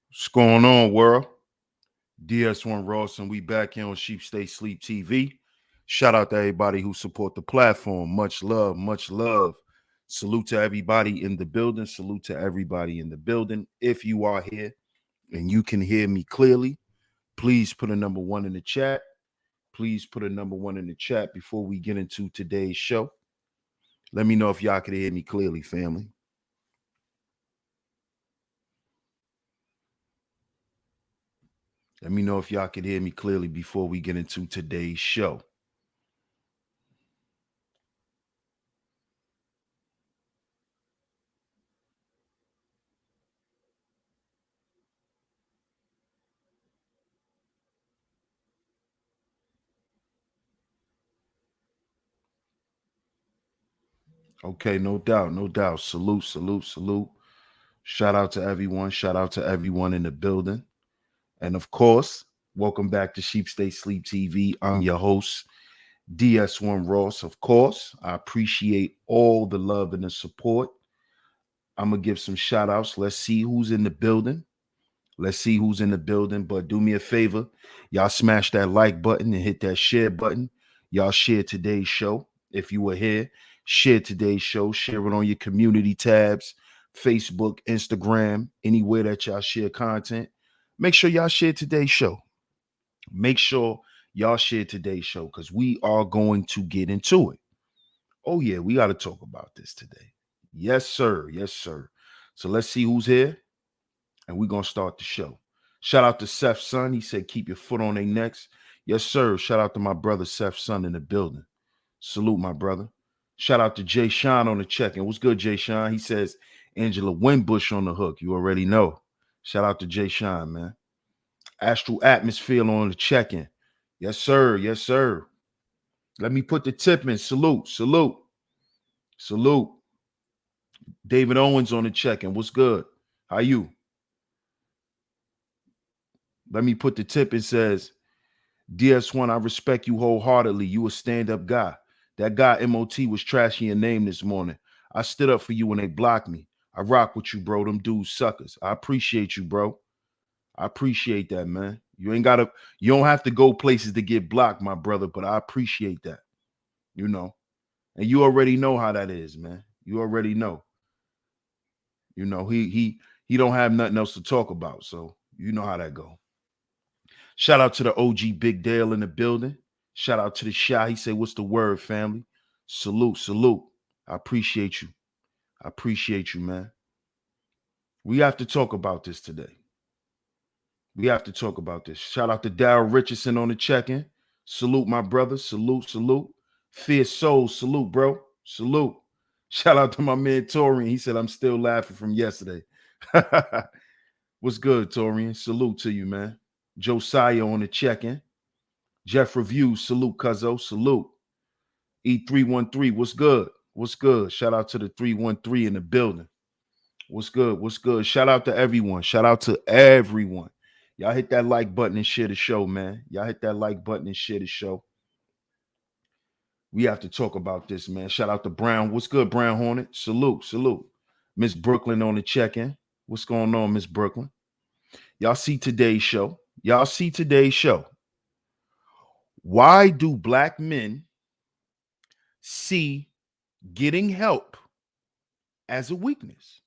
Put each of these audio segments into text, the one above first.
What's going on, world? DS1 Ross, and we back here on Sheep Stay Sleep TV. Shout out to everybody who support the platform. Much love, much love. Salute to everybody in the building. Salute to everybody in the building. If you are here and you can hear me clearly, please put a number one in the chat. Please put a number one in the chat before we get into today's show. Let me know if y'all can hear me clearly, family. Let me know if y'all can hear me clearly before we get into today's show. Okay, no doubt, no doubt. Salute, salute, salute. Shout out to everyone. Shout out to everyone in the building. And of course, welcome back to Sheep Stay Sleep TV. I'm your host, DS1 Ross. Of course, I appreciate all the love and the support. I'm going to give some shout outs. Let's see who's in the building. Let's see who's in the building. But do me a favor. Y'all smash that like button and hit that share button. Y'all share today's show. If you were here, share today's show. Share it on your community tabs, Facebook, Instagram, anywhere that y'all share content. Make sure y'all share today's show. Make sure y'all share today's show because we are going to get into it. Oh, yeah, we got to talk about this today. Yes, sir. Yes, sir. So let's see who's here and we're going to start the show. Shout out to Seth's son. He said, keep your foot on their necks. Yes, sir. Shout out to my brother, Seth's son, in the building. Salute, my brother. Shout out to Jay Sean on the check-in. What's good, Jay Sean? He says, Angela Winbush on the hook. You already know. Shout out to Jay Sean, man. Astral Atmosphere on the check-in. Yes, sir. Yes, sir. Let me put the tip in. Salute, salute, salute. David Owens on the check-in. What's good? How you? Let me put the tip. It says, DS1, I respect you wholeheartedly. You a stand-up guy. That guy MOT was trashing your name this morning. I stood up for you when they blocked me. I rock with you, bro. Them dudes suckers. I appreciate you, bro. I appreciate that, man. You don't have to go places to get blocked, my brother, but I appreciate that. You know. And you already know how that is, man. You already know. You know, he don't have nothing else to talk about. So you know how that go. Shout out to the OG Big Dale in the building. Shout out to the Shy. He said, what's the word, family? Salute, salute. I appreciate you. I appreciate you, man. We have to talk about this today. We have to talk about this. Shout out to Daryl Richardson on the check-in. Salute, my brother. Salute, salute. Fierce Soul, salute, bro. Salute. Shout out to my man Torian. He said, I'm still laughing from yesterday. What's good, Torian? Salute to you, man. Josiah on the check-in. Jeff Review, salute, Cuzzo, salute. E313, what's good? What's good? Shout out to the 313 in the building. What's good? What's good? Shout out to everyone. Shout out to everyone. Y'all hit that like button and share the show, man. Y'all hit that like button and share the show. We have to talk about this, man. Shout out to Brown. What's good, Brown Hornet? Salute, salute. Miss Brooklyn on the check-in. What's going on, Miss Brooklyn? Y'all see today's show. Y'all see today's show. Why do black men see getting help as a weakness?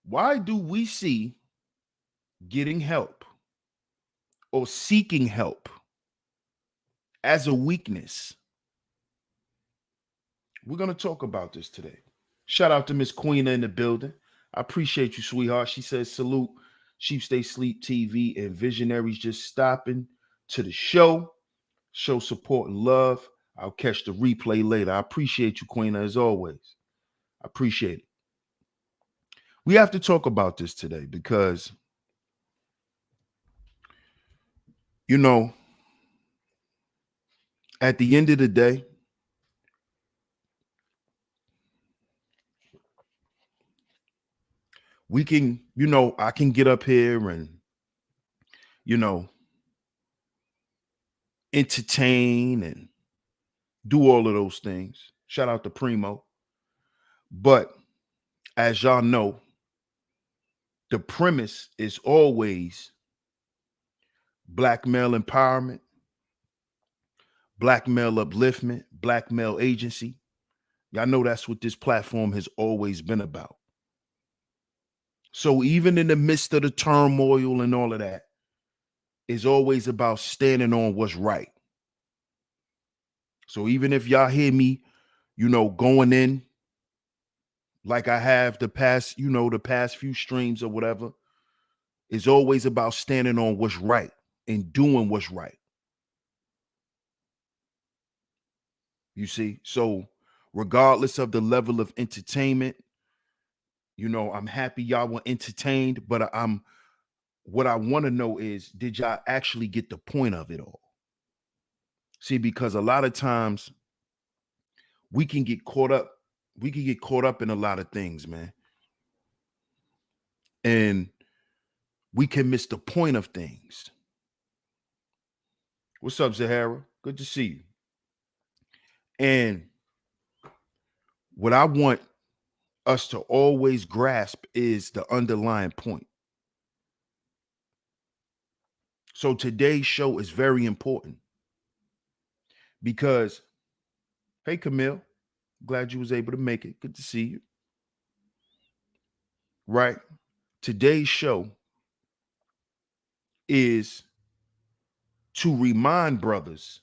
Why do we see getting help or seeking help as a weakness? We're going to talk about this today. Shout out to Miss Queena in the building. I appreciate you, sweetheart. She says, salute, Sheep Stay Sleep TV and Visionaries just stopping to the show. Show support and love. I'll catch the replay later. I appreciate you, Queena, as always. I appreciate it. We have to talk about this today because, you know, at the end of the day, we can, I can get up here and, entertain and do all of those things. Shout out to Primo. But as y'all know, The premise is always black male empowerment, black male upliftment, black male agency. Y'all know that's what this platform has always been about. So even in the midst of the turmoil and all of that, it's always about standing on what's right. So even if y'all hear me, going in like I have the past few streams or whatever, it's always about standing on what's right and doing what's right. You see? So regardless of the level of entertainment, I'm happy y'all were entertained, but what I want to know is, did y'all actually get the point of it all? See, because a lot of times we can get caught up. We can get caught up in a lot of things, man. And we can miss the point of things. What's up, Zahara? Good to see you. And what I want us to always grasp is the underlying point. So today's show is very important because, hey, Camille, glad you was able to make it. Good to see you. Right? Today's show is to remind brothers,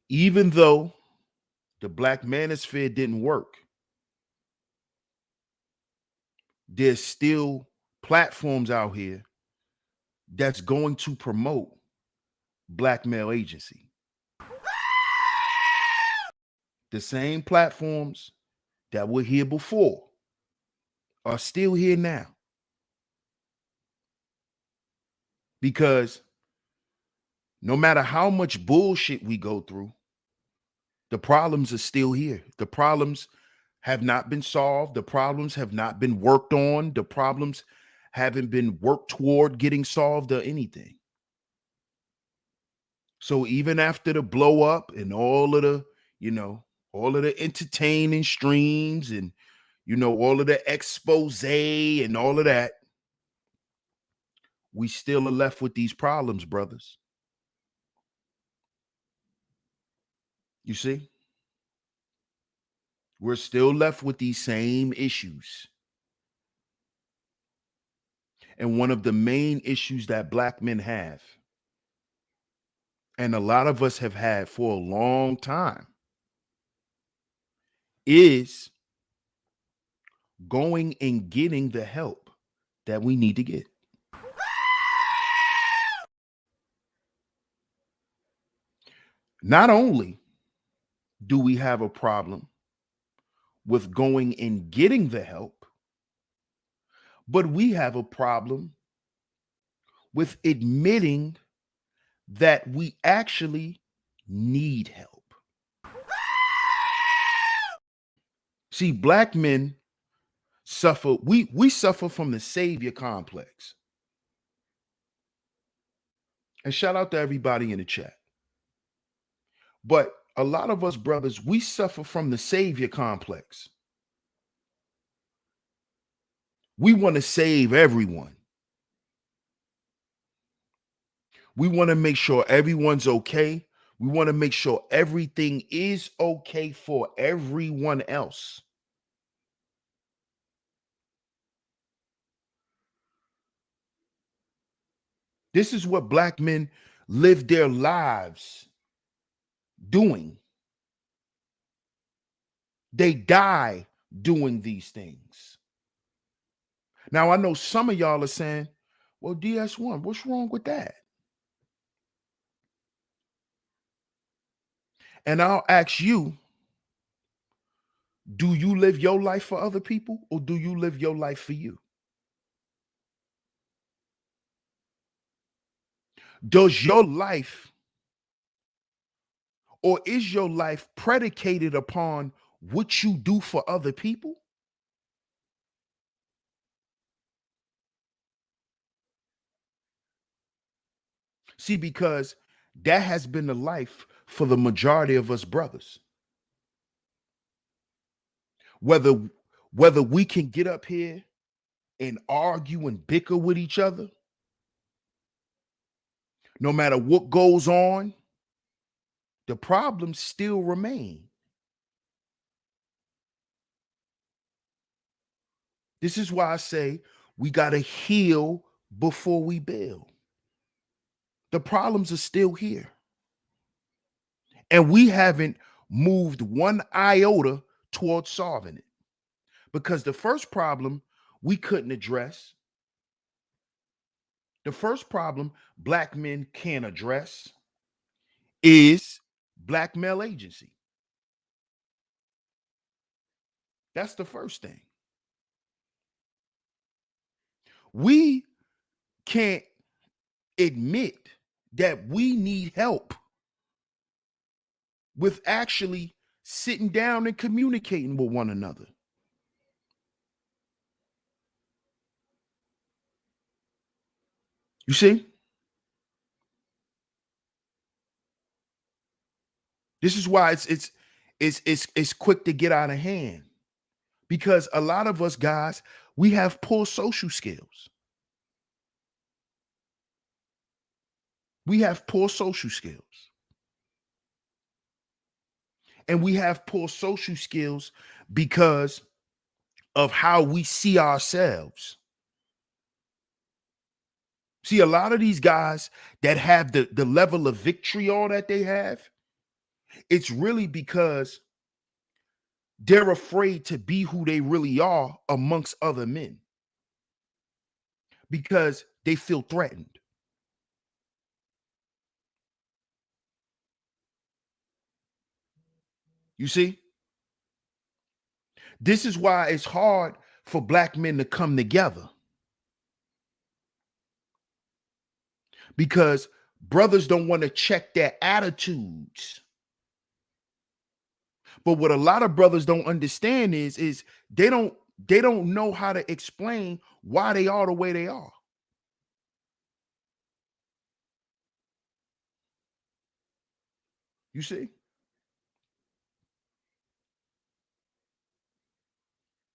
even though the Black Manosphere didn't work, there's still platforms out here that's going to promote black male agency. The same platforms that were here before are still here now. Because no matter how much bullshit we go through, the problems are still here. The problems have not been solved. The problems have not been worked on. The problems haven't been worked toward getting solved or anything. So even after the blow up and all of the entertaining streams and, all of the expose and all of that, we still are left with these problems, brothers. You see? We're still left with these same issues. And one of the main issues that black men have, and a lot of us have had for a long time, is going and getting the help that we need to get. Not only do we have a problem with going and getting the help, but we have a problem with admitting that we actually need help. See, black men suffer, we suffer from the savior complex. And shout out to everybody in the chat. But a lot of us brothers, we suffer from the savior complex. We want to save everyone. We want to make sure everyone's okay. We want to make sure everything is okay for everyone else. This is what black men live their lives doing. They die doing these things. Now, I know some of y'all are saying, well, DS1, what's wrong with that? And I'll ask you, do you live your life for other people or do you live your life for you? Does your life, or is your life predicated upon what you do for other people? See, because that has been the life for the majority of us brothers. Whether we can get up here and argue and bicker with each other, no matter what goes on, the problems still remain. This is why I say we got to heal before we build. The problems are still here. And we haven't moved one iota towards solving it. Because the first problem we couldn't address, the first problem Black men can't address is Black male agency. That's the first thing. We can't admit that we need help with actually sitting down and communicating with one another. You see? This is why it's quick to get out of hand. Because a lot of us guys, we have poor social skills. We have poor social skills. And we have poor social skills because of how we see ourselves. See, a lot of these guys that have the level of vitriol that they have, it's really because they're afraid to be who they really are amongst other men because they feel threatened. You see? This is why it's hard for Black men to come together. Because brothers don't want to check their attitudes. But what a lot of brothers don't understand is they don't know how to explain why they are the way they are. You see?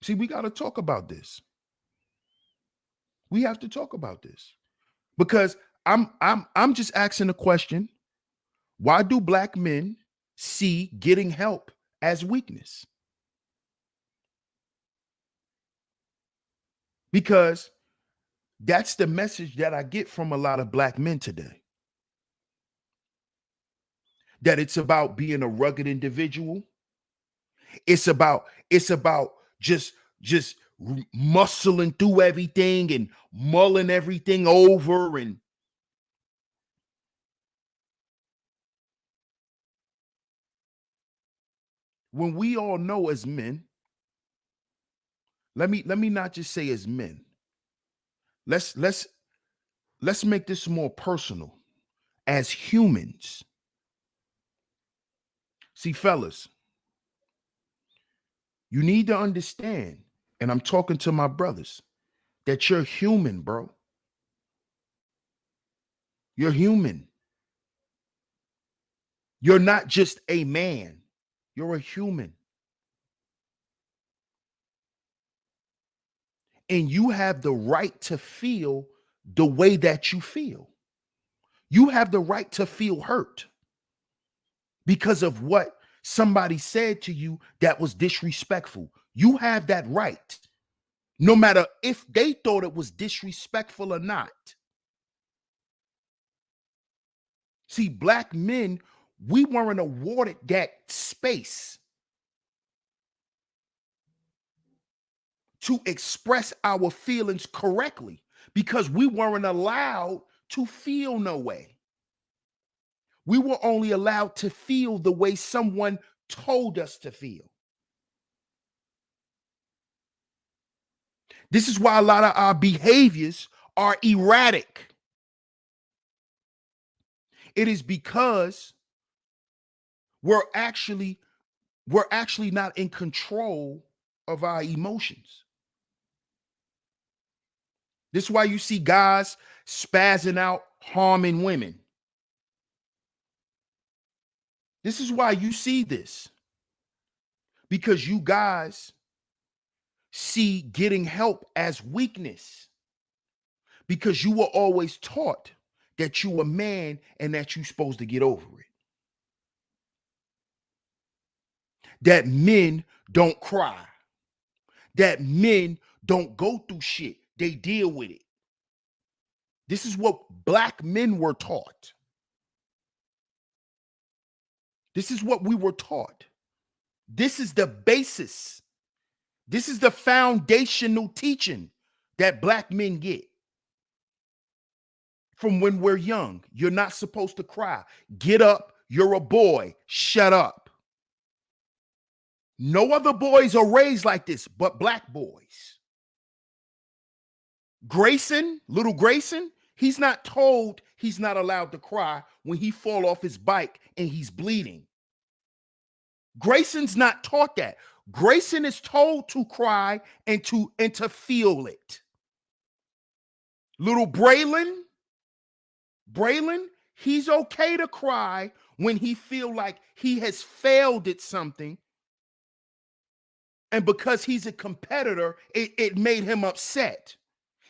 See, we got to talk about this. We have to talk about this. Because I'm just asking the question, why do Black men see getting help as weakness? Because that's the message that I get from a lot of Black men today. That it's about being a rugged individual. It's about just muscling through everything and mulling everything over. And when we all know as men, let me not just say as men. Let's make this more personal. As humans, see, fellas, you need to understand, and I'm talking to my brothers, that you're human, bro. You're human. You're not just a man. You're a human. And you have the right to feel the way that you feel. You have the right to feel hurt because of what somebody said to you that was disrespectful. You have that right, no matter if they thought it was disrespectful or not. See, Black men, we weren't awarded that space to express our feelings correctly because we weren't allowed to feel no way. We were only allowed to feel the way someone told us to feel. This is why a lot of our behaviors are erratic. It is because we're actually not in control of our emotions. This is why you see guys spazzing out, harming women. This is why you see this. Because you guys see getting help as weakness because you were always taught that you a man and that you're supposed to get over it. That men don't cry. That men don't go through shit. They deal with it. This is what black men were taught. This is what we were taught. This is the basis. This is the foundational teaching that black men get. From when we're young, you're not supposed to cry. Get up, you're a boy, shut up. No other boys are raised like this but black boys. Grayson, little Grayson, he's not told he's not allowed to cry when he fall off his bike and he's bleeding. Grayson's not taught that. Grayson is told to cry and to feel it. Little Braylon, he's okay to cry when he feel like he has failed at something. And because he's a competitor, it made him upset.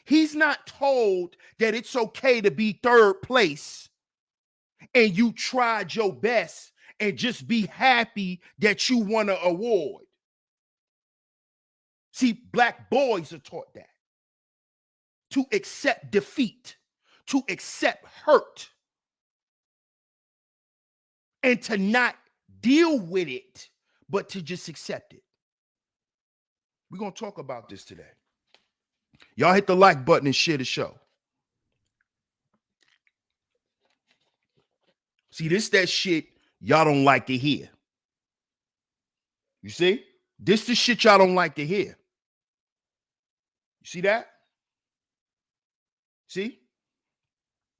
He's not told that it's okay to be third place and you tried your best and just be happy that you won an award. See, black boys are taught that. To accept defeat, to accept hurt, and to not deal with it, but to just accept it. We're going to talk about this today. Y'all hit the like button and share the show. See, this that shit y'all don't like to hear. You see? This the shit y'all don't like to hear. You see that? See?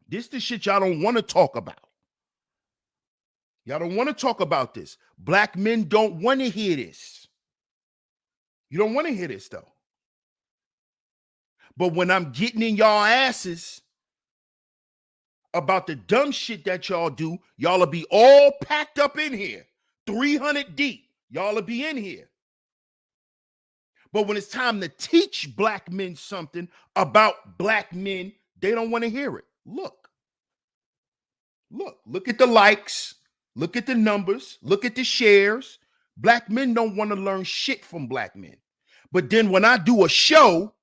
This the shit y'all don't want to talk about. Y'all don't want to talk about this. Black men don't want to hear this. You don't want to hear this, though. But when I'm getting in y'all asses about the dumb shit that y'all do, y'all will be all packed up in here. 300 deep. Y'all will be in here. But when it's time to teach black men something about black men, they don't want to hear it. Look at the likes. Look at the numbers. Look at the shares. Black men don't want to learn shit from black men. But then when I do a show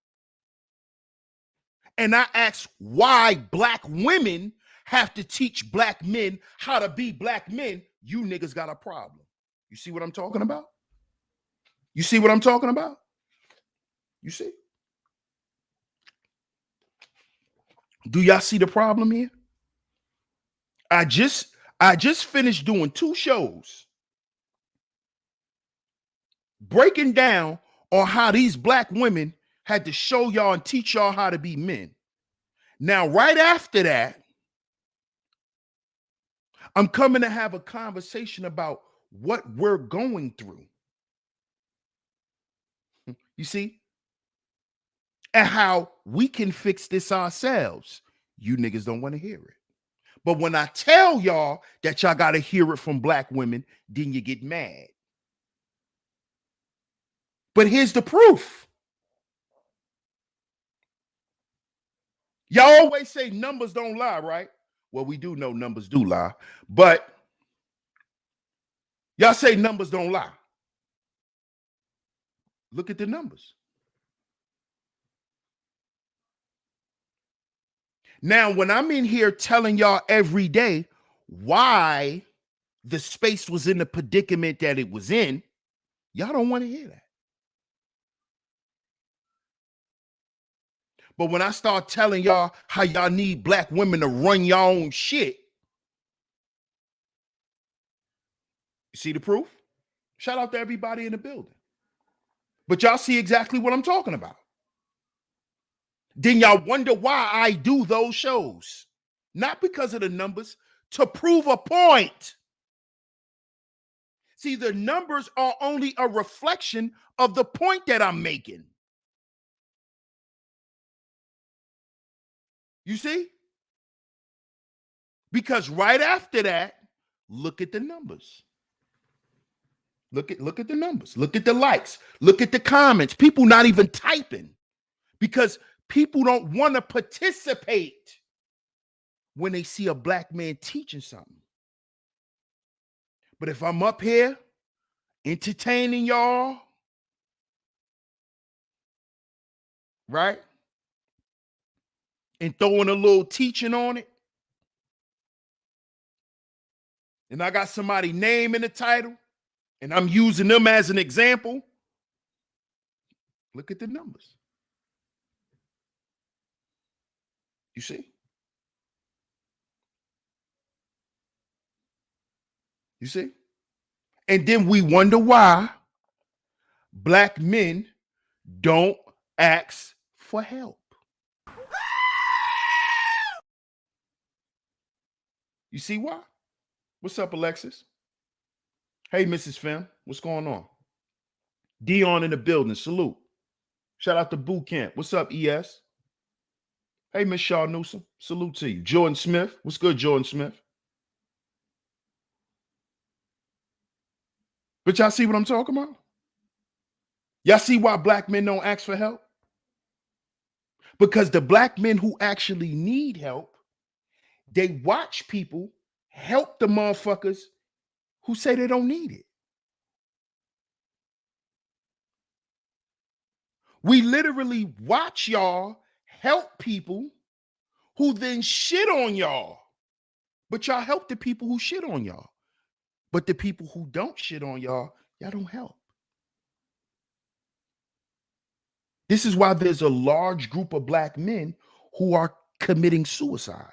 and I ask why black women have to teach black men how to be black men, you niggas got a problem. You see what I'm talking about? You see what I'm talking about? You see? Do y'all see the problem here? I just finished doing 2 shows breaking down on how these black women had to show y'all and teach y'all how to be men. Now, right after that, I'm coming to have a conversation about what we're going through. You see? And how we can fix this ourselves. You niggas don't want to hear it. But when I tell y'all that y'all got to hear it from black women, then you get mad. But here's the proof. Y'all always say numbers don't lie, right? Well, we do know numbers do lie. But y'all say numbers don't lie. Look at the numbers. Now, when I'm in here telling y'all every day why the space was in the predicament that it was in, y'all don't want to hear that. But when I start telling y'all how y'all need black women to run your own shit, you see the proof? Shout out to everybody in the building. But y'all see exactly what I'm talking about. Then y'all wonder why I do those shows. Not because of the numbers, to prove a point. See, the numbers are only a reflection of the point that I'm making. You see? Because right after that, look at the numbers. Look at the numbers. Look at the likes. Look at the comments. People not even typing because people don't want to participate when they see a black man teaching something. But if I'm up here entertaining y'all, right? And throwing a little teaching on it, and I got somebody name in the title, and I'm using them as an example, look at the numbers. You see? You see? And then we wonder why black men don't ask for help. You see why? What's up, Alexis? Hey, Mrs. Fem, what's going on? Dion in the building, salute. Shout out to Boot Camp. What's up, ES? Hey, Miss Shaw Newsom, salute to you. Jordan Smith, what's good, Jordan Smith? But y'all see what I'm talking about? Y'all see why black men don't ask for help? Because the black men who actually need help, they watch people help the motherfuckers who say they don't need it. We literally watch y'all help people who then shit on y'all. But y'all help the people who shit on y'all. But the people who don't shit on y'all, y'all don't help. This is why there's a large group of black men who are committing suicide.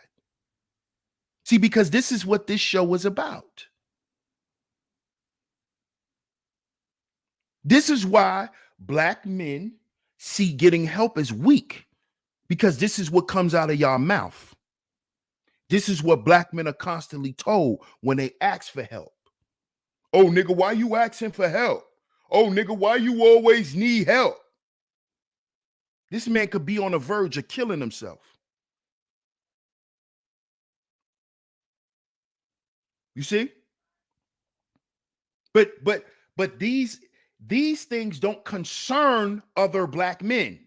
See, because this is what this show is about. This is why black men see getting help as weak, because this is what comes out of y'all mouth. This is what black men are constantly told when they ask for help. Oh, nigga, why you asking for help? Oh, nigga, why you always need help? This man could be on the verge of killing himself. You see? But these things don't concern other black men.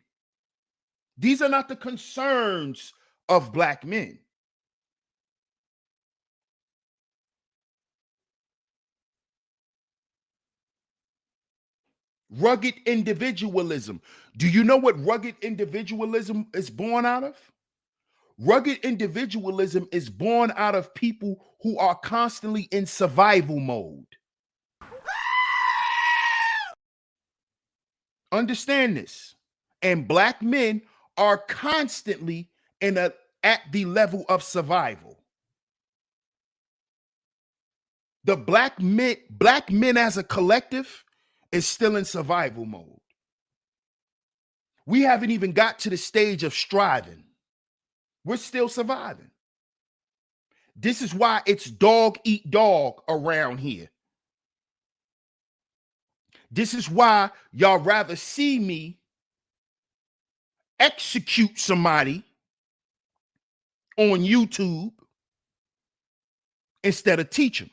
These are not the concerns of black men. Rugged individualism. Do you know what rugged individualism is born out of? Rugged individualism is born out of people who are constantly in survival mode. Understand this. And black men are constantly at the level of survival. The black men as a collective is still in survival mode. We haven't even got to the stage of striving. We're still surviving. This is why it's dog eat dog around here. This is why y'all rather see me execute somebody on YouTube instead of teach them.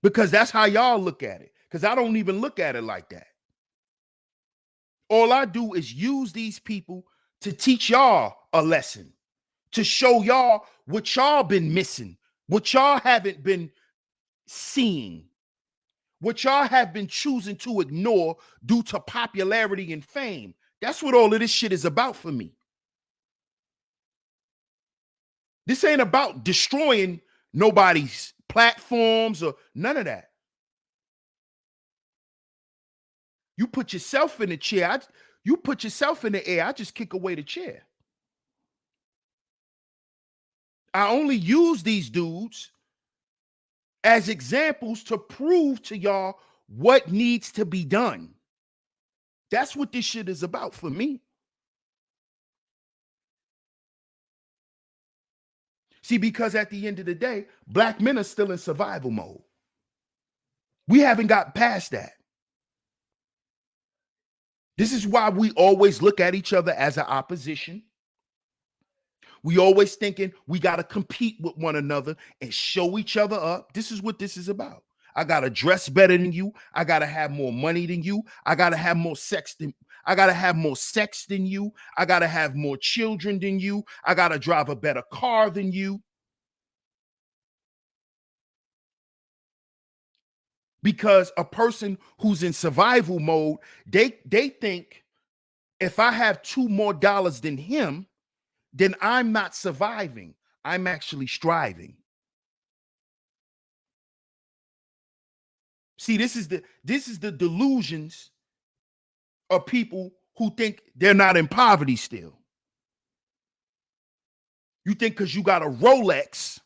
Because that's how y'all look at it. Because I don't even look at it like that. All I do is use these people to teach y'all a lesson, to show y'all what y'all been missing, what y'all haven't been seeing, what y'all have been choosing to ignore due to popularity and fame. That's what all of this shit is about for me. This ain't about destroying nobody's platforms or none of that. You put yourself in the chair. You put yourself in the air. I just kick away the chair. I only use these dudes as examples to prove to y'all what needs to be done. That's what this shit is about for me. See, because at the end of the day, black men are still in survival mode. We haven't got past that. This is why we always look at each other as an opposition. We always thinking we got to compete with one another and show each other up. This is what this is about. I got to dress better than you. I got to have more money than you. I got to have more sex than I got to have more sex than you. I got to have more children than you. I got to drive a better car than you. Because a person who's in survival mode, they think if I have $2 more than him, then I'm not surviving. I'm actually striving. See, this is the delusions of people who think they're not in poverty still. You think because you got a Rolex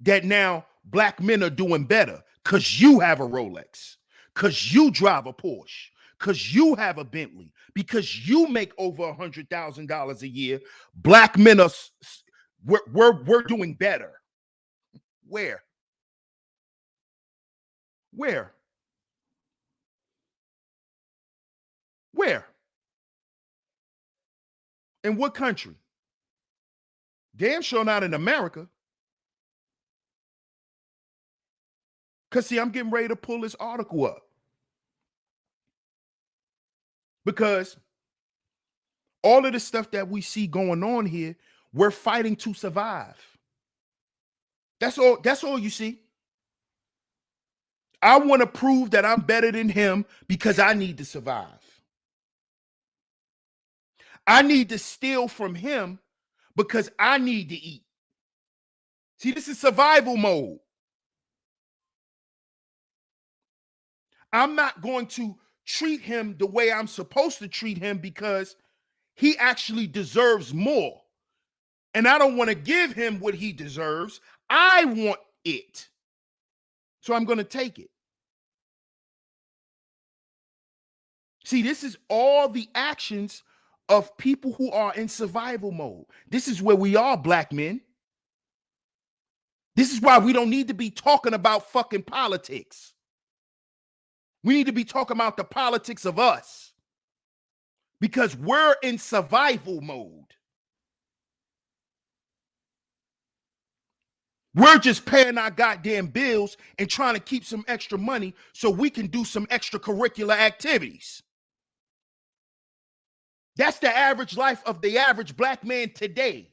that now black men are doing better because you have a Rolex, because you drive a Porsche, because you have a Bentley, because you make over $100,000 a year. Black men are we're doing better. Where? Where? Where? In what country? Damn sure not in America. Because, see, I'm getting ready to pull this article up. Because all of the stuff that we see going on here, we're fighting to survive. That's all you see. I want to prove that I'm better than him because I need to survive. I need to steal from him because I need to eat. See, this is survival mode. I'm not going to treat him the way I'm supposed to treat him because he actually deserves more. And I don't want to give him what he deserves. I want it. So I'm going to take it. See, this is all the actions of people who are in survival mode. This is where we are, black men. This is why we don't need to be talking about fucking politics. We need to be talking about the politics of us because we're in survival mode. We're just paying our goddamn bills and trying to keep some extra money so we can do some extracurricular activities. That's the average life of the average black man today.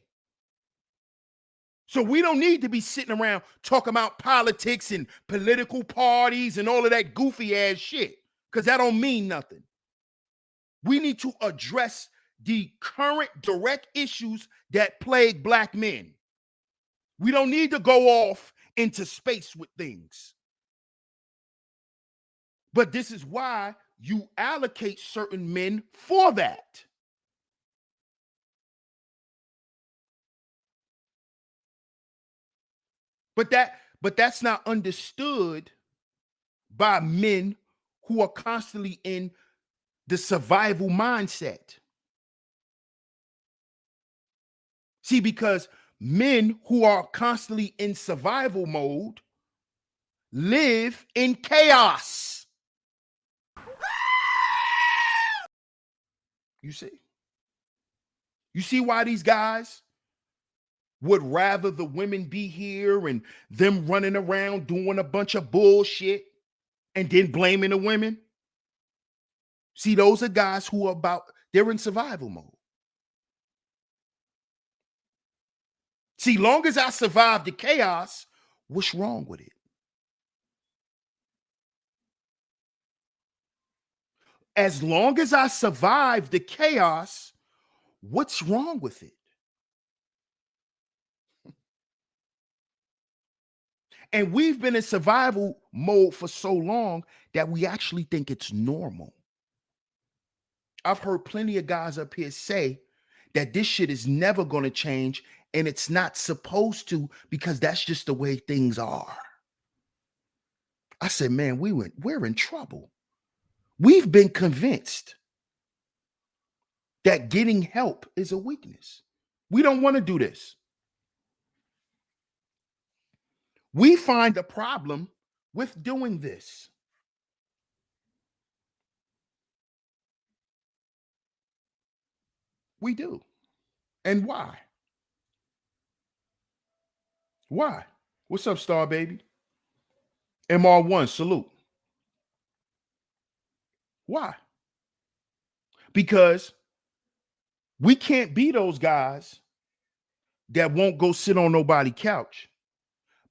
So we don't need to be sitting around talking about politics and political parties and all of that goofy ass shit, because that don't mean nothing. We need to address the current direct issues that plague black men. We don't need to go off into space with things. But this is why you allocate certain men for that. But that's not understood by men who are constantly in the survival mindset. See, because men who are constantly in survival mode live in chaos. You see? You see why these guys would rather the women be here and them running around doing a bunch of bullshit and then blaming the women? See, those are guys who are they're in survival mode. See, long as I survive the chaos, what's wrong with it? As long as I survive the chaos, what's wrong with it? And we've been in survival mode for so long that we actually think it's normal. I've heard plenty of guys up here say that this shit is never going to change and it's not supposed to because that's just the way things are. I said, man, we're in trouble. We've been convinced that getting help is a weakness. We don't want to do this. We find a problem with doing this. We do. And why? Why? What's up, Star Baby? MR1, salute. Why? Because we can't be those guys that won't go sit on nobody's couch,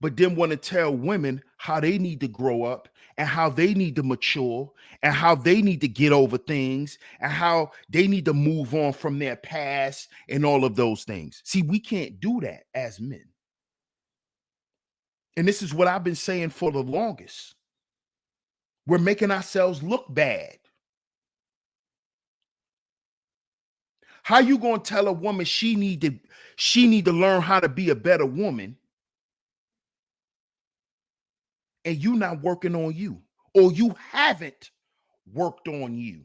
but then want to tell women how they need to grow up and how they need to mature and how they need to get over things and how they need to move on from their past and all of those things. See, we can't do that as men. And this is what I've been saying for the longest. We're making ourselves look bad. How you going to tell a woman she need to learn how to be a better woman and you not working on you, or you haven't worked on you?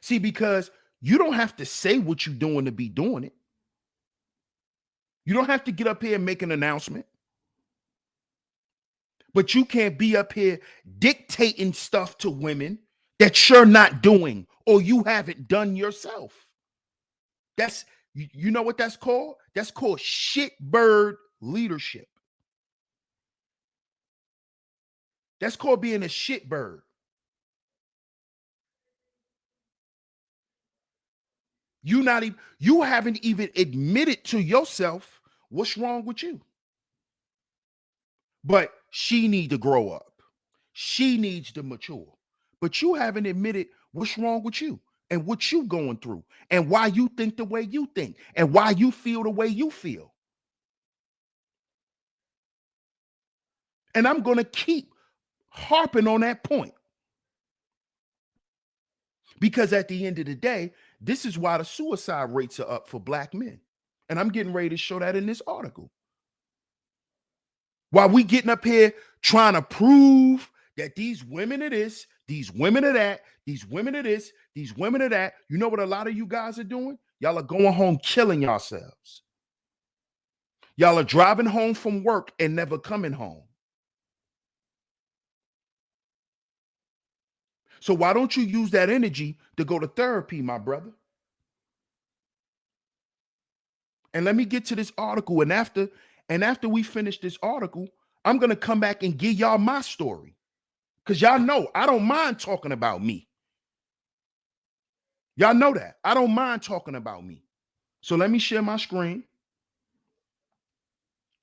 See, because you don't have to say what you're doing to be doing it. You don't have to get up here and make an announcement. But you can't be up here dictating stuff to women that you're not doing or you haven't done yourself. That's, you know what that's called? That's called shitbird leadership. That's called being a shitbird. You haven't even admitted to yourself what's wrong with you. But she needs to grow up. She needs to mature. But you haven't admitted what's wrong with you and what you going through and why you think the way you think and why you feel the way you feel. And I'm going to keep harping on that point. Because at the end of the day, this is why the suicide rates are up for Black men. And I'm getting ready to show that in this article. While we getting up here trying to prove that these women are this, these women are that, these women are this, these women are that, you know what a lot of you guys are doing? Y'all are going home killing yourselves. Y'all are driving home from work and never coming home. So why don't you use that energy to go to therapy, my brother? And let me get to this article. And after we finish this article, I'm going to come back and give y'all my story. Because y'all know I don't mind talking about me. Y'all know that. I don't mind talking about me. So let me share my screen.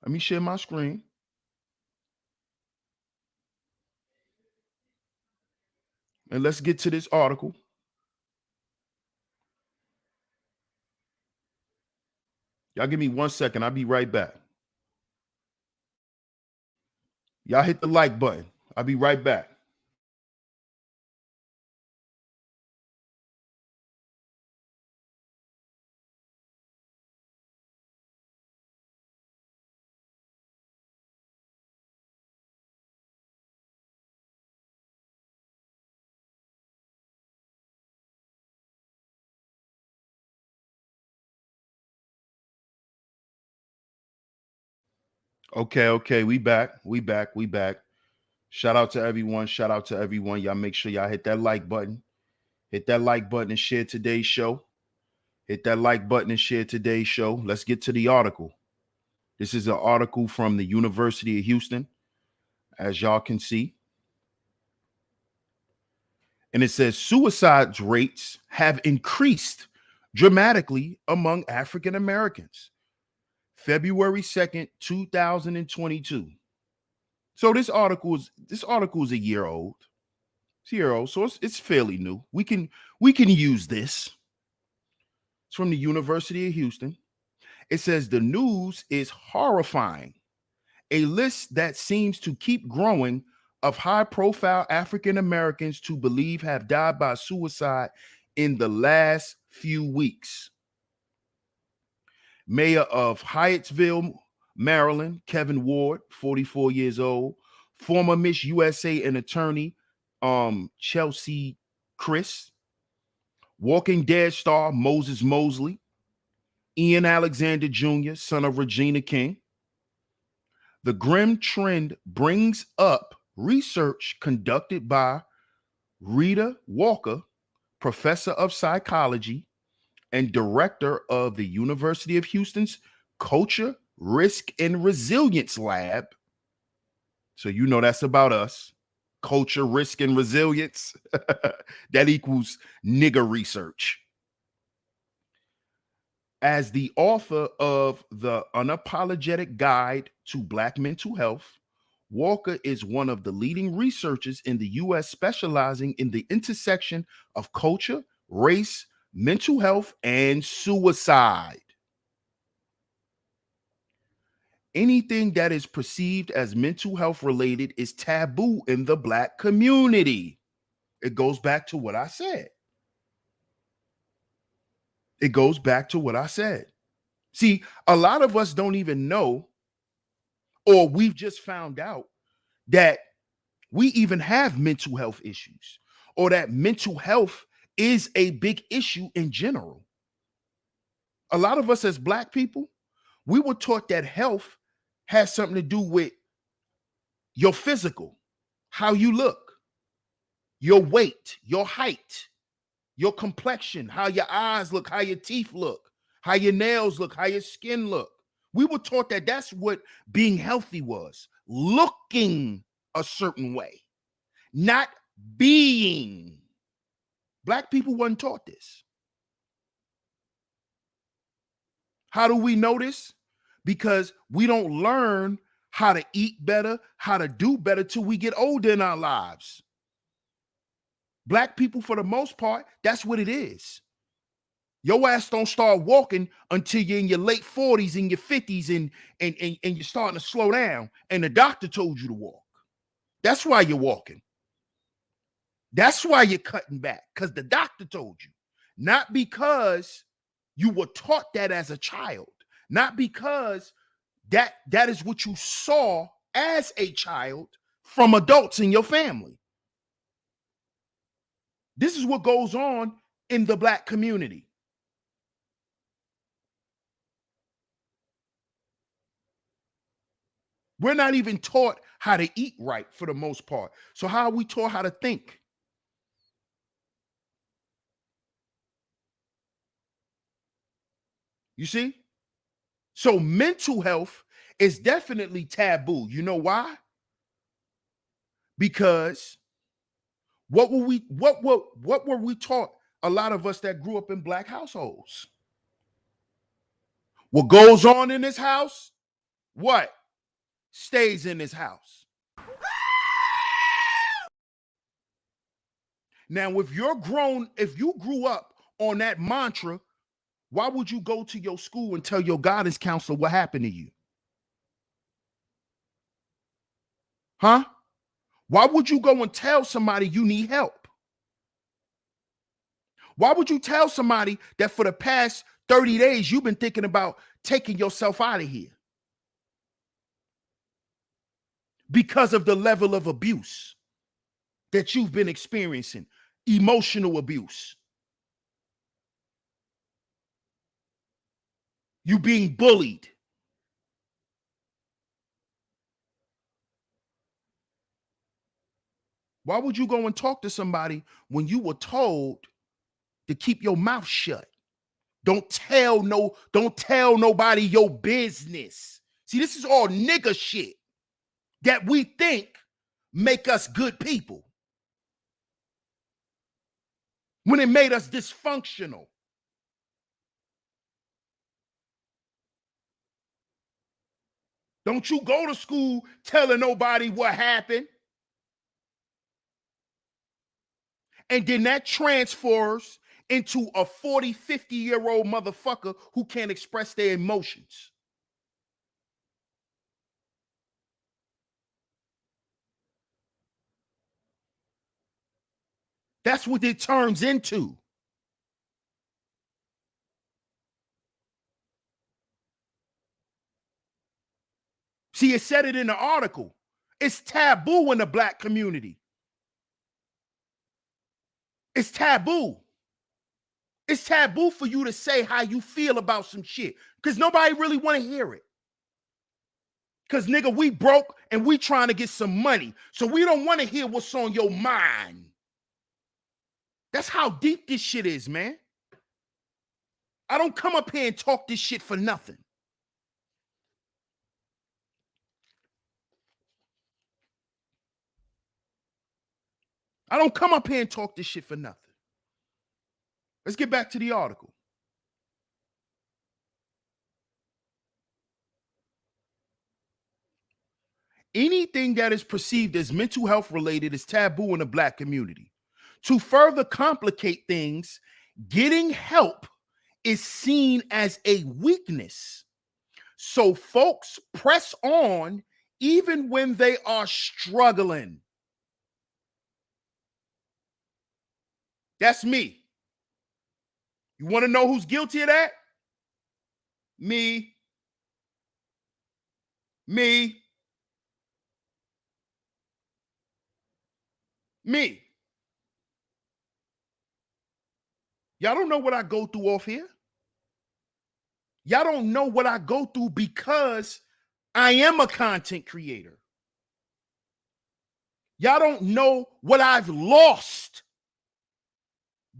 Let me share my screen. And let's get to this article. Y'all give me 1 second. I'll be right back. Y'all hit the like button. I'll be right back. Okay. We back. Shout out to everyone. Y'all make sure y'all hit that like button. Hit that like button and share today's show. Let's get to the article. This is an article from the University of Houston, as y'all can see. And it says suicide rates have increased dramatically among African Americans. February 2nd, 2022. So this article is a year old. It's a year old, so it's fairly new. We can use this. It's from the University of Houston. It says the news is horrifying. A list that seems to keep growing of high-profile African Americans to believe have died by suicide in the last few weeks. Mayor of Hyattsville, Maryland, Kevin Ward, 44 years old, former Miss USA and attorney Chelsea Chris, Walking Dead star Moses Mosley, Ian Alexander Jr., son of Regina King. The grim trend brings up research conducted by Rita Walker, professor of psychology and director of the University of Houston's Culture, Risk, and Resilience Lab. So you know that's about us. Culture, Risk, and Resilience. That equals nigger research. As the author of The Unapologetic Guide to Black Mental Health, Walker is one of the leading researchers in the U.S. specializing in the intersection of culture, race, mental health, and suicide. Anything that is perceived as mental health related is taboo in the Black community. It goes back to what I said. See, a lot of us don't even know, or we've just found out that we even have mental health issues, or that mental health is a big issue in general. A lot of us as Black people, we were taught that health has something to do with your physical, how you look, your weight, your height, your complexion, how your eyes look, how your teeth look, how your nails look, how your skin look. We were taught that that's what being healthy was, looking a certain way, not being. Black people weren't taught this. How do we know this? Because we don't learn how to eat better, how to do better till we get older in our lives. Black people, for the most part, that's what it is. Your ass don't start walking until you're in your late 40s and your 50s and you're starting to slow down, and the doctor told you to walk. That's why you're walking. That's why you're cutting back, because the doctor told you. Not because you were taught that as a child. Not because that is what you saw as a child from adults in your family. This is what goes on in the Black community. We're not even taught how to eat right for the most part. So how are we taught how to think? You see? So mental health is definitely taboo. You know why? Because what were we taught, a lot of us that grew up in Black households? What goes on in this house? What stays in this house? Now, if you grew up on that mantra, why would you go to your school and tell your guidance counselor what happened to you? Huh? Why would you go and tell somebody you need help? Why would you tell somebody that for the past 30 days you've been thinking about taking yourself out of here? Because of the level of abuse that you've been experiencing, emotional abuse. You being bullied. Why would you go and talk to somebody when you were told to keep your mouth shut? Don't tell nobody your business. See, this is all nigga shit that we think make us good people, when it made us dysfunctional. Don't you go to school telling nobody what happened. And then that transfers into a 40, 50-year-old motherfucker who can't express their emotions. That's what it turns into. See, it said it in the article. It's taboo in the Black community. It's taboo. It's taboo for you to say how you feel about some shit, because nobody really want to hear it. Because, nigga, we broke and we trying to get some money, so we don't want to hear what's on your mind. That's how deep this shit is, man. I don't come up here and talk this shit for nothing. I don't come up here and talk this shit for nothing. Let's get back to the article. Anything that is perceived as mental health related is taboo in the Black community. To further complicate things, getting help is seen as a weakness. So folks press on even when they are struggling. That's me. You want to know who's guilty of that? Me. Me. Me. Y'all don't know what I go through off here. Y'all don't know what I go through because I am a content creator. Y'all don't know what I've lost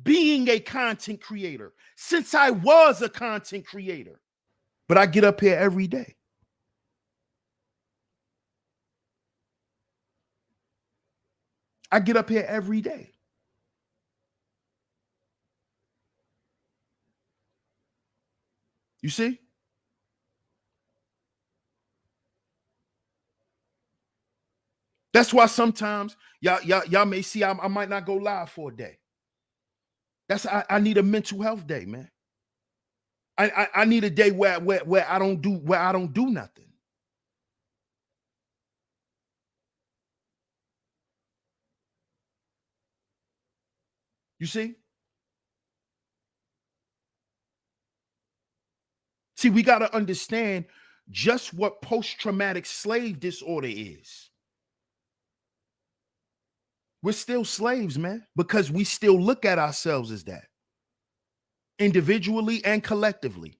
being a content creator since I was a content creator. But I get up here every day. I get up here every day. You see? That's why sometimes y'all may see I might not go live for a day. I need a mental health day, man. I need a day where I don't do nothing. You see? See, we got to understand just what post-traumatic slave disorder is. We're still slaves, man, because we still look at ourselves as that, individually and collectively.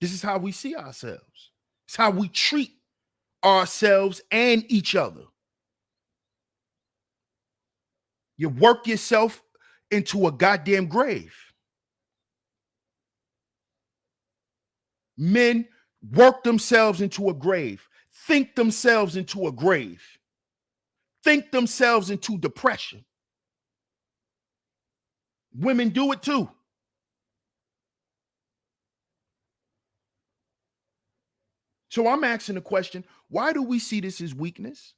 This is how we see ourselves. It's how we treat ourselves and each other. You work yourself into a goddamn grave. Men work themselves into a grave, think themselves into a grave, think themselves into depression. Women do it too. So I'm asking the question, why do we see this as weakness?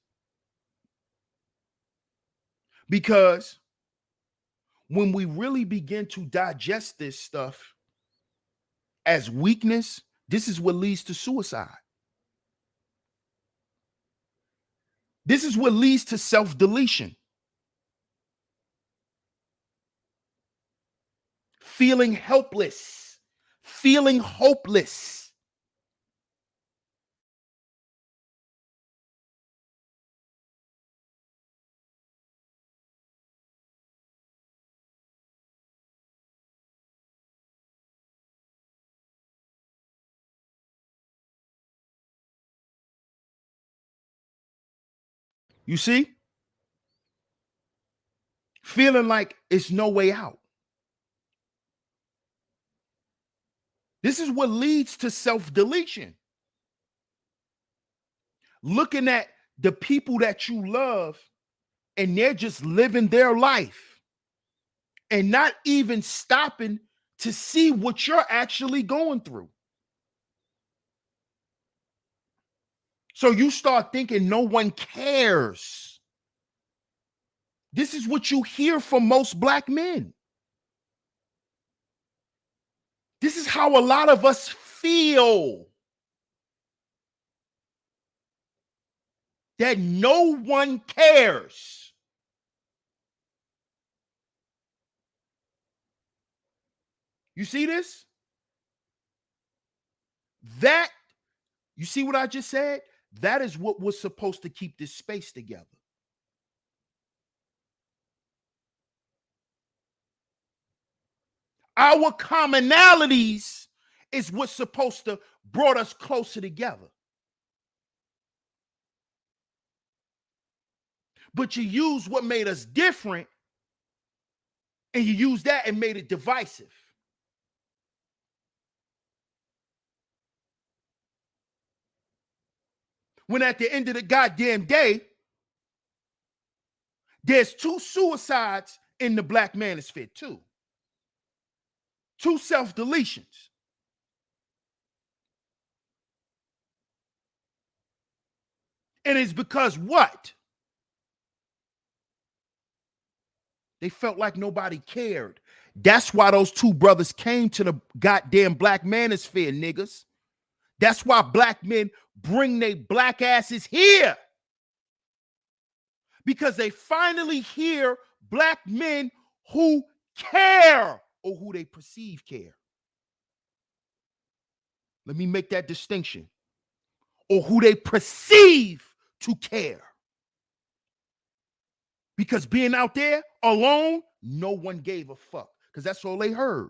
Because when we really begin to digest this stuff as weakness, this is what leads to suicide. This is what leads to self-deletion. Feeling helpless, feeling hopeless. You see? Feeling like it's no way out. This is what leads to self-deletion. Looking at the people that you love and they're just living their life and not even stopping to see what you're actually going through. So you start thinking no one cares. This is what you hear from most Black men. This is how a lot of us feel. That no one cares. You see this? That, you see what I just said? That is what was supposed to keep this space together. Our commonalities is what's supposed to brought us closer together. But you use what made us different and you use that and made it divisive. when at the end of the goddamn day, there's 2 suicides in the black manosphere, 2. 2 self-deletions. And it's because what? They felt like nobody cared. That's why those 2 brothers came to the goddamn black manosphere, niggas. That's why black men bring their black asses here. Because they finally hear black men who care or who they perceive care. Let me make that distinction. Or who they perceive to care. Because being out there alone, no one gave a fuck. Because that's all they heard.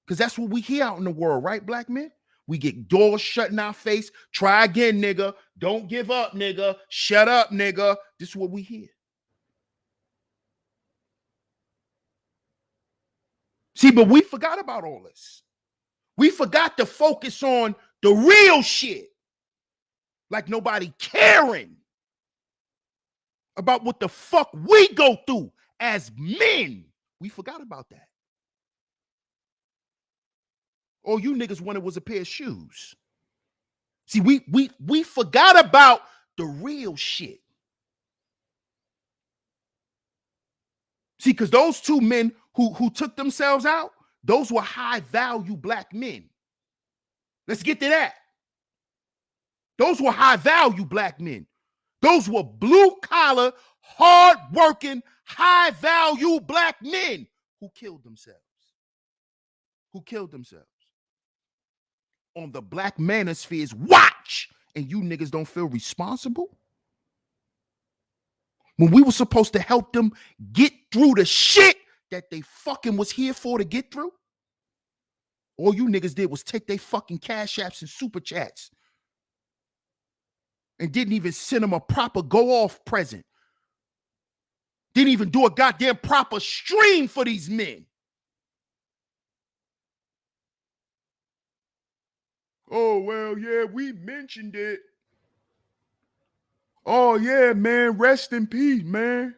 Because that's what we hear out in the world, right, black men? We get doors shut in our face. Try again, nigga. Don't give up, nigga. Shut up, nigga. This is what we hear. See, but we forgot about all this. We forgot to focus on the real shit. Like nobody caring about what the fuck we go through as men. We forgot about that. All you niggas wanted was a pair of shoes. See, we forgot about the real shit. See, because those 2 men who took themselves out, those were high-value black men. Let's get to that. Those were high-value black men. Those were blue-collar, hard-working, high-value black men who killed themselves. Who killed themselves. On the black manosphere's watch, and you niggas don't feel responsible? When we were supposed to help them get through the shit that they fucking was here for to get through? All you niggas did was take their fucking cash apps and super chats and didn't even send them a proper go-off present. Didn't even do a goddamn proper stream for these men. Oh, well, yeah, we mentioned it. Oh, yeah, man, rest in peace, man.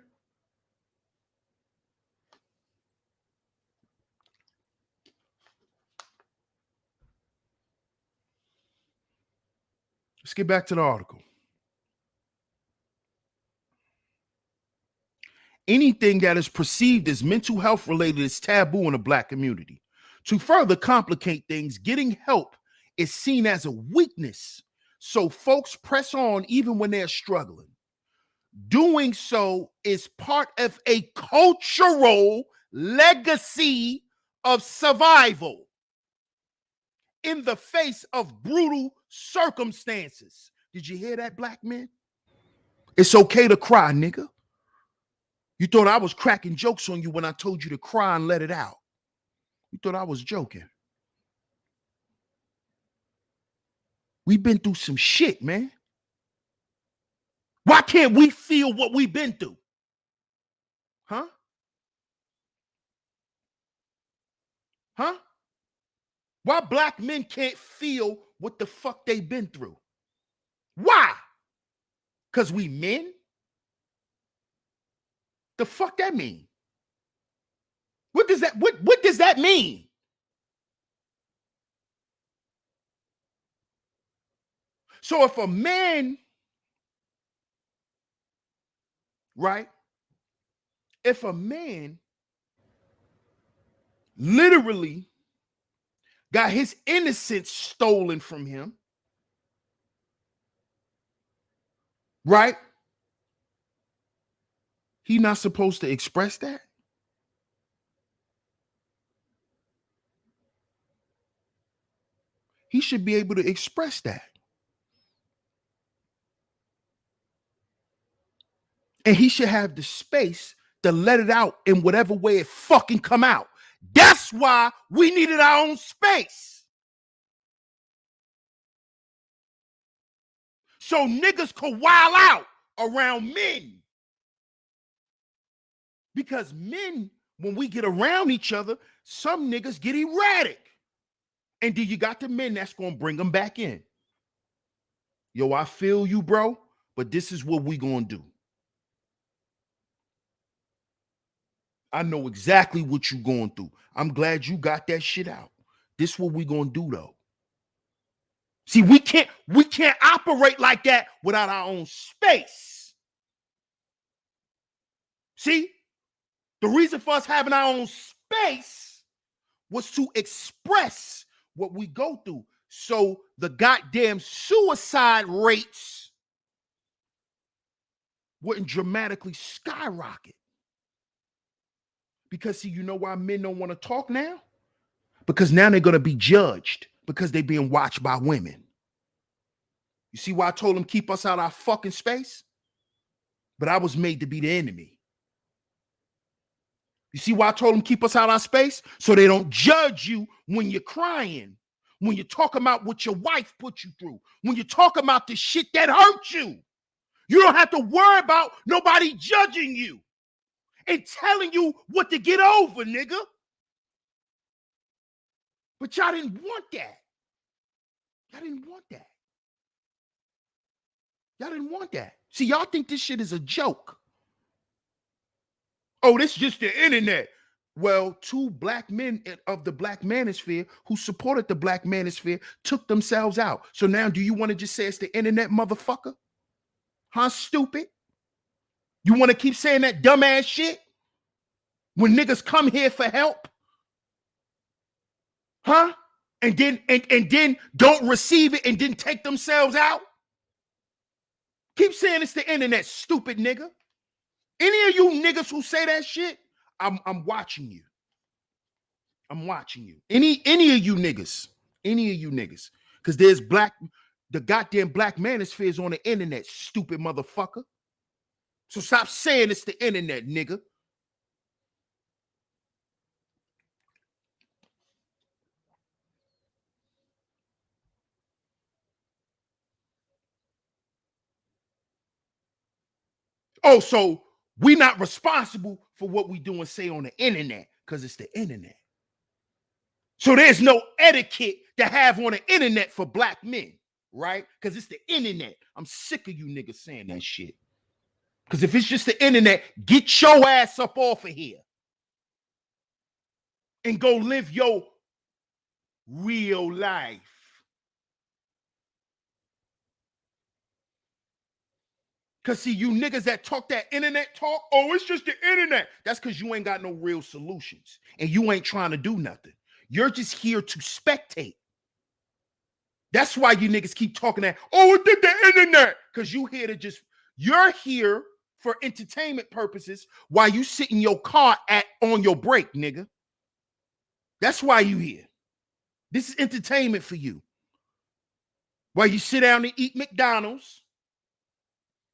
Let's get back to the article. Anything that is perceived as mental health related is taboo in the black community. To further complicate things, getting help is seen as a weakness. So folks press on even when they're struggling. Doing so is part of a cultural legacy of survival in the face of brutal circumstances. Did you hear that, black men? It's okay to cry, nigga. You thought I was cracking jokes on you when I told you to cry and let it out. You thought I was joking. We've been through some shit, man. Why can't we feel what we've been through? Huh? Huh? Why black men can't feel what the fuck they've been through? Why? Because we men? The fuck that mean? What does that mean? So if a man, right? If a man literally got his innocence stolen from him, right? He not supposed to express that? He should be able to express that. And he should have the space to let it out in whatever way it fucking come out. That's why we needed our own space. So niggas could wild out around men. Because men, when we get around each other, some niggas get erratic. And then you got the men that's going to bring them back in. Yo, I feel you, bro, but this is what we gonna do. I know exactly what you going through. I'm glad you got that shit out. This what we gonna do though. See, we can't operate like that without our own space. See, the reason for us having our own space was to express what we go through. So the goddamn suicide rates wouldn't dramatically skyrocket. Because see, you know why men don't want to talk now? Because now they're going to be judged because they're being watched by women. You see why I told them keep us out our fucking space? But I was made to be the enemy. You see why I told them keep us out our space? So they don't judge you when you're crying, when you're talking about what your wife put you through, when you're talking about the shit that hurt you. You don't have to worry about nobody judging you and telling you what to get over, nigga. But y'all didn't want that. Y'all didn't want that. Y'all didn't want that. See, y'all think this shit is a joke. Oh, this is just the internet. Well, two black men of the black manosphere who supported the black manosphere took themselves out. So now do you want to just say it's the internet, motherfucker? Huh, stupid? You want to keep saying that dumbass shit when niggas come here for help? Huh? And then don't receive it and then take themselves out? Keep saying it's the internet, stupid nigga. Any of you niggas who say that shit, I'm watching you. I'm watching you. Any of you niggas, because there's the goddamn black manosphere is on the internet, stupid motherfucker. So stop saying it's the internet, nigga. Oh, so we not responsible for what we do and say on the internet because it's the internet. So there's no etiquette to have on the internet for black men, right? Because it's the internet. I'm sick of you niggas saying that shit. Because if it's just the internet, get your ass up off of here and go live your real life. Because see, you niggas that talk that internet talk, oh, it's just the internet. That's because you ain't got no real solutions and you ain't trying to do nothing. You're just here to spectate. That's why you niggas keep talking that, oh, it did the internet. Because you're here for entertainment purposes while you sit in your car on your break, nigga. That's why you here. This is entertainment for you. While you sit down and eat McDonald's,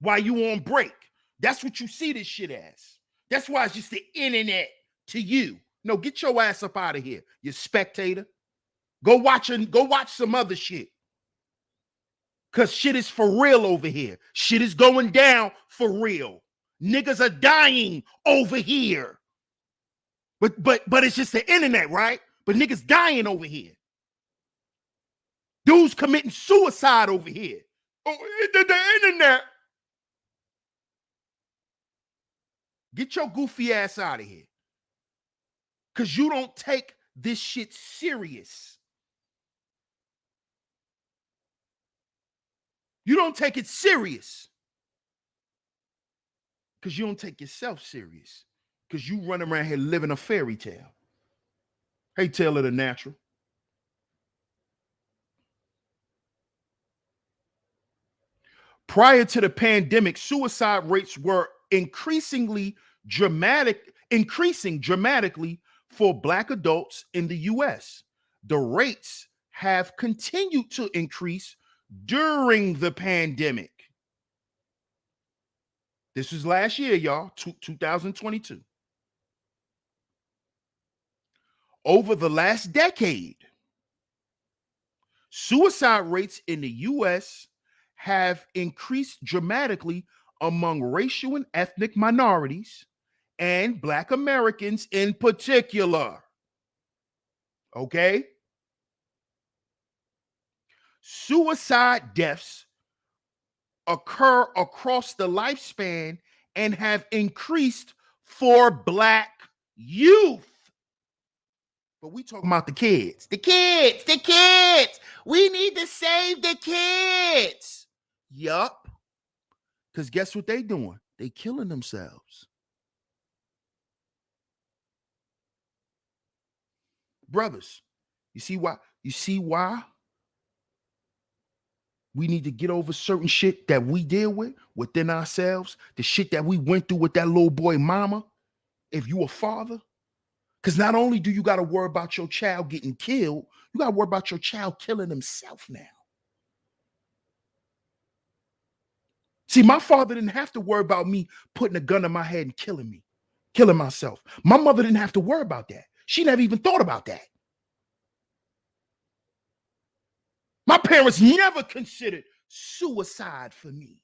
while you on break. That's what you see this shit as. That's why it's just the internet to you. No, get your ass up out of here, you spectator. Go watch some other shit. Because shit is for real over here. Shit is going down for real. Niggas are dying over here. But it's just the internet, right? But niggas dying over here. Dudes committing suicide over here. Oh, the internet. Get your goofy ass out of here. Because you don't take this shit serious. You don't take it serious. Because you don't take yourself serious. Because you run around here living a fairy tale. Hey, Tale of the Natural. Prior to the pandemic, suicide rates were increasing dramatically for Black adults in the US. The rates have continued to increase during the pandemic. This was last year, y'all, 2022. Over the last decade, suicide rates in the US have increased dramatically among racial and ethnic minorities and Black Americans in particular. Okay? Suicide deaths occur across the lifespan and have increased for Black youth. But we talking about the kids. The kids, the kids. We need to save the kids. Yup. Because guess what they doing? They killing themselves. Brothers, you see why? You see why we need to get over certain shit that we deal with within ourselves, the shit that we went through with that little boy mama, if you a father? Because not only do you got to worry about your child getting killed, you got to worry about your child killing himself now. See, my father didn't have to worry about me putting a gun to my head and killing myself. My mother didn't have to worry about that. She never even thought about that. My parents never considered suicide for me.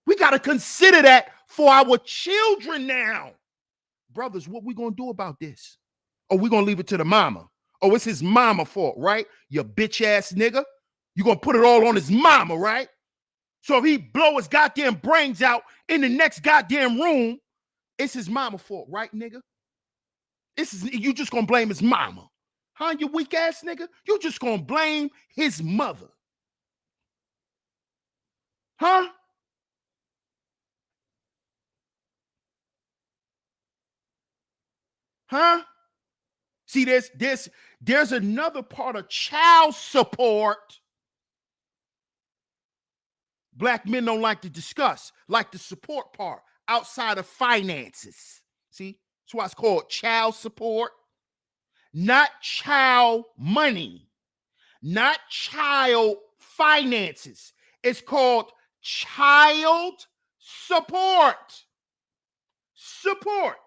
We got to consider that for our children now. Brothers, what we going to do about this? Or we going to leave it to the mama? Oh, it's his mama fault, right? You bitch ass nigga. You going to put it all on his mama, right? So if he blow his goddamn brains out in the next goddamn room, it's his mama fault, right, nigga? You just going to blame his mama. Huh, you weak ass nigga? You just going to blame his mother. Huh? Huh? See, there's another part of child support Black men don't like to discuss, like the support part outside of finances. See, that's why it's called child support, not child money, not child finances. It's called child support. Support.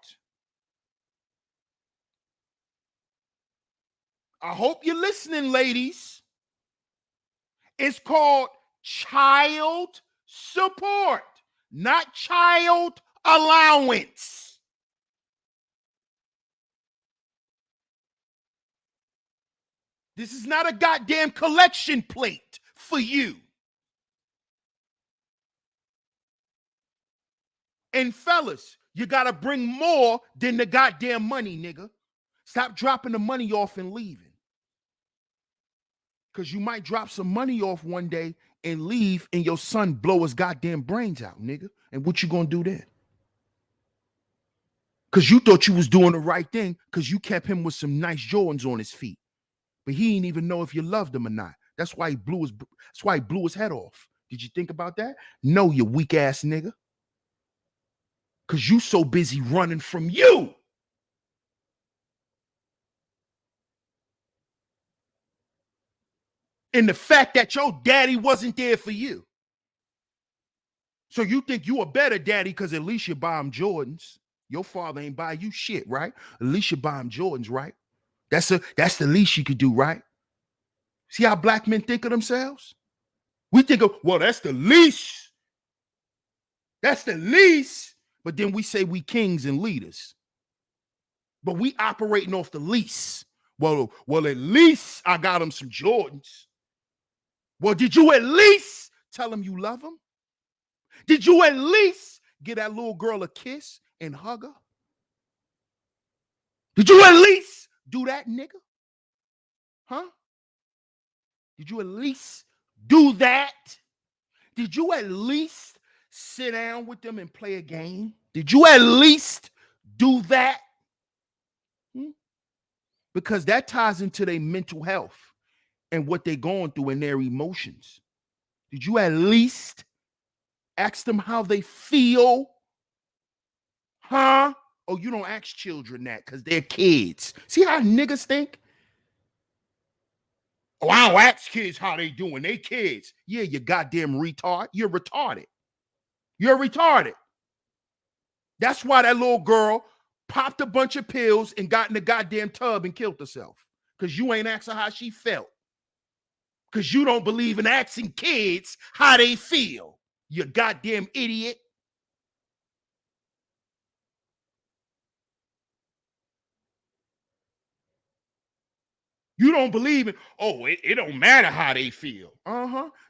I hope you're listening, ladies. It's called child support, not child allowance. This is not a goddamn collection plate for you. And fellas, you gotta bring more than the goddamn money, nigga. Stop dropping the money off and leaving. Because you might drop some money off one day and leave and your son blow his goddamn brains out, nigga. And what you gonna do then? Because you thought you was doing the right thing because you kept him with some nice Jordans on his feet. But he didn't even know if you loved him or not. That's why he blew his head off. Did you think about that? No, you weak ass nigga. Because you so busy running from you. And the fact that your daddy wasn't there for you. So you think you a better daddy because at least you buy him Jordans. Your father ain't buy you shit, right? At least you buy him Jordans, right? That's the least you could do, right? See how Black men think of themselves? We think of, well, that's the least. That's the least. But then we say we kings and leaders. But we operating off the least. Well, at least I got him some Jordans. Well, did you at least tell him you love him? Did you at least give that little girl a kiss and hug her? Did you at least do that, nigga? Huh? Did you at least do that? Did you at least sit down with them and play a game? Did you at least do that? Because that ties into their mental health and what they're going through and their emotions. Did you at least ask them how they feel? Huh? Oh, you don't ask children that because they're kids. See how niggas think? Oh, I don't ask kids how they doing. They kids. Yeah, you goddamn retard. You're retarded. You're retarded. That's why that little girl popped a bunch of pills and got in the goddamn tub and killed herself. Because you ain't asked her how she felt. Because you don't believe in asking kids how they feel. You goddamn idiot. You don't believe it. Oh, it don't matter how they feel.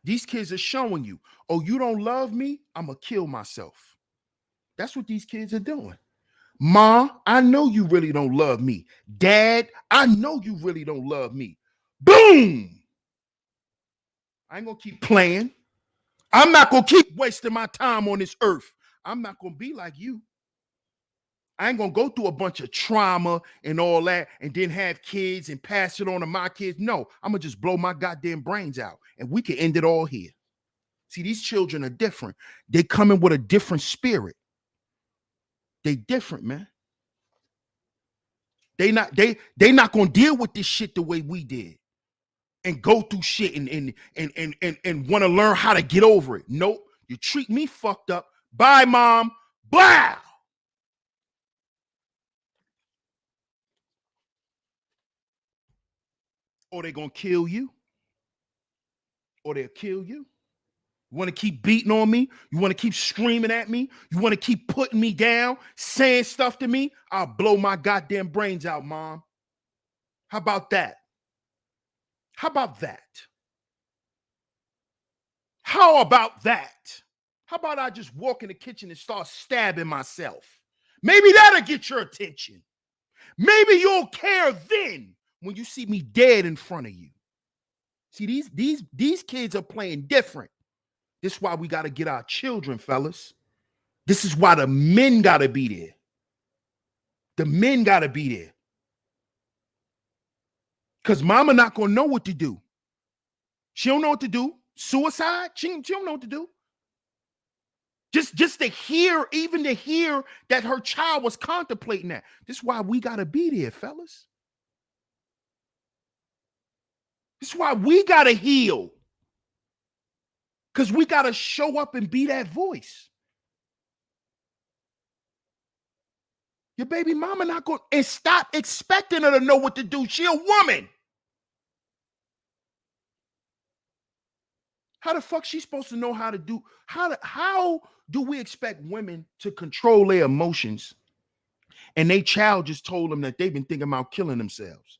These kids are showing you, oh, you don't love me? I'm going to kill myself. That's what these kids are doing. Ma, I know you really don't love me. Dad, I know you really don't love me. Boom! I ain't going to keep playing. I'm not going to keep wasting my time on this earth. I'm not going to be like you. I ain't going to go through a bunch of trauma and all that and then have kids and pass it on to my kids. No, I'm going to just blow my goddamn brains out and we can end it all here. See, these children are different. They come in with a different spirit. They different, man. They not going to deal with this shit the way we did and go through shit and want to learn how to get over it. Nope. You treat me fucked up. Bye, mom. Blah. Or they're going to kill you. Or they'll kill you. You want to keep beating on me? You want to keep screaming at me? You want to keep putting me down, saying stuff to me? I'll blow my goddamn brains out, mom. How about that? How about that? How about that? How about I just walk in the kitchen and start stabbing myself? Maybe that'll get your attention. Maybe you'll care then when you see me dead in front of you. See, these kids are playing different. This is why we got to get our children, fellas. This is why the men got to be there. The men got to be there. Because mama not going to know what to do. She don't know what to do. Suicide? She don't know what to do. Just to hear, even to hear that her child was contemplating that. This is why we got to be there, fellas. This is why we got to heal. Because we got to show up and be that voice. Your baby mama not going to, and stop expecting her to know what to do. She a woman. How the fuck she supposed to know how to do? How do we expect women to control their emotions and they child just told them that they've been thinking about killing themselves?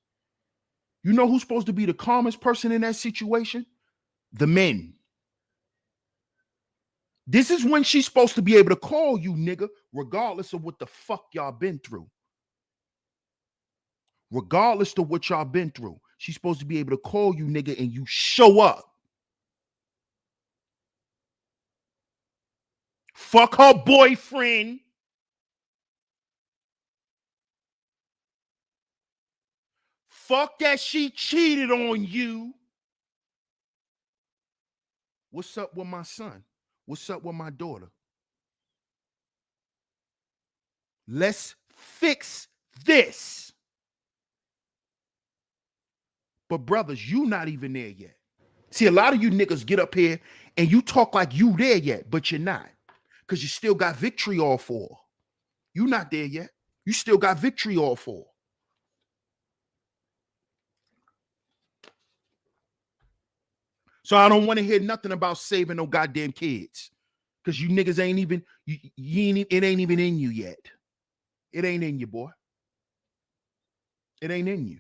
You know who's supposed to be the calmest person in that situation? The men. This is when she's supposed to be able to call you, nigga, regardless of what the fuck y'all been through. Regardless of what y'all been through. She's supposed to be able to call you, nigga, and you show up. Fuck her boyfriend. Fuck that she cheated on you. What's up with my son? What's up with my daughter? Let's fix this. But brothers, you not even there yet. See, a lot of you niggas get up here and you talk like you there yet, but you're not. Because you still got victory all for. You not there yet. You still got victory all for. So I don't want to hear nothing about saving no goddamn kids. Because you niggas ain't even, it ain't even in you yet. It ain't in you, boy. It ain't in you.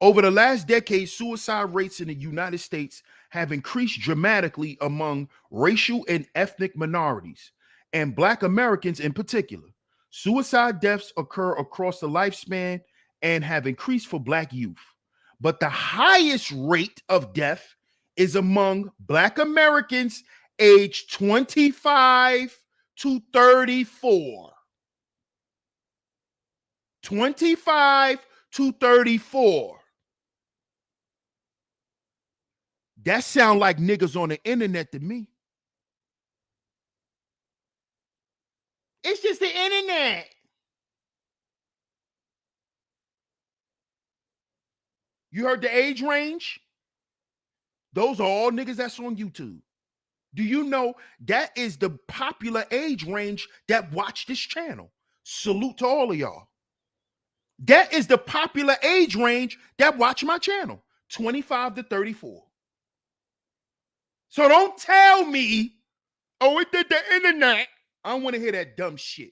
Over the last decade, suicide rates in the United States have increased dramatically among racial and ethnic minorities, and Black Americans in particular. Suicide deaths occur across the lifespan and have increased for Black youth. But the highest rate of death is among Black Americans aged 25 to 34. 25 to 34. That sound like niggas on the internet to me. It's just the internet. You heard the age range? Those are all niggas that's on YouTube. Do you know that is the popular age range that watch this channel? Salute to all of y'all. That is the popular age range that watch my channel, 25 to 34. So don't tell me, oh, it did the internet. I don't want to hear that dumb shit.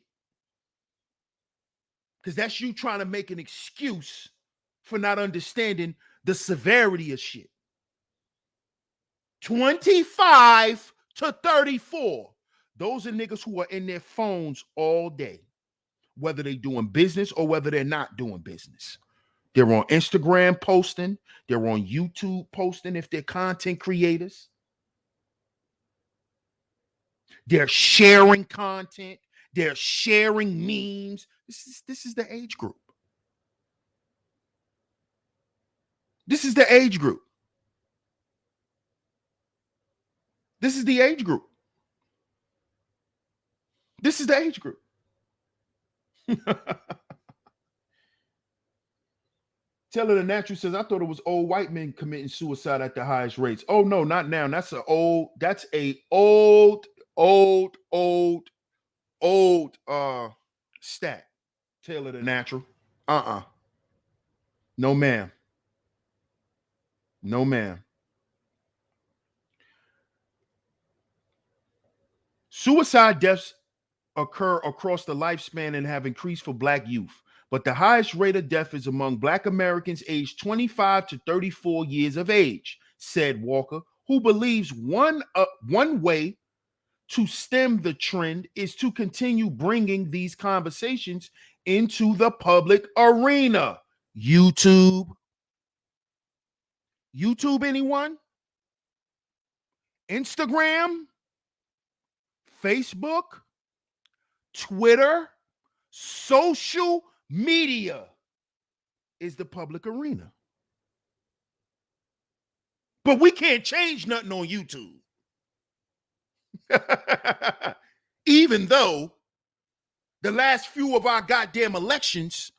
Because that's you trying to make an excuse for not understanding the severity of shit. 25 to 34. Those are niggas who are in their phones all day, whether they're doing business or whether they're not doing business. They're on Instagram posting. They're on YouTube posting if they're content creators. They're sharing content. They're sharing memes. This is the age group. This is the age group. This is the age group. This is the age group. Taylor the Natural says, I thought it was old white men committing suicide at the highest rates. Oh no, not now. That's a old stat. Taylor the Natural. No, ma'am. No, ma'am. Suicide deaths occur across the lifespan and have increased for Black youth, but the highest rate of death is among Black Americans aged 25 to 34 years of age, said Walker, who believes one way to stem the trend is to continue bringing these conversations into the public arena. YouTube, anyone? Instagram, Facebook, Twitter, social media is the public arena. But we can't change nothing on YouTube. Even though the last few of our goddamn elections,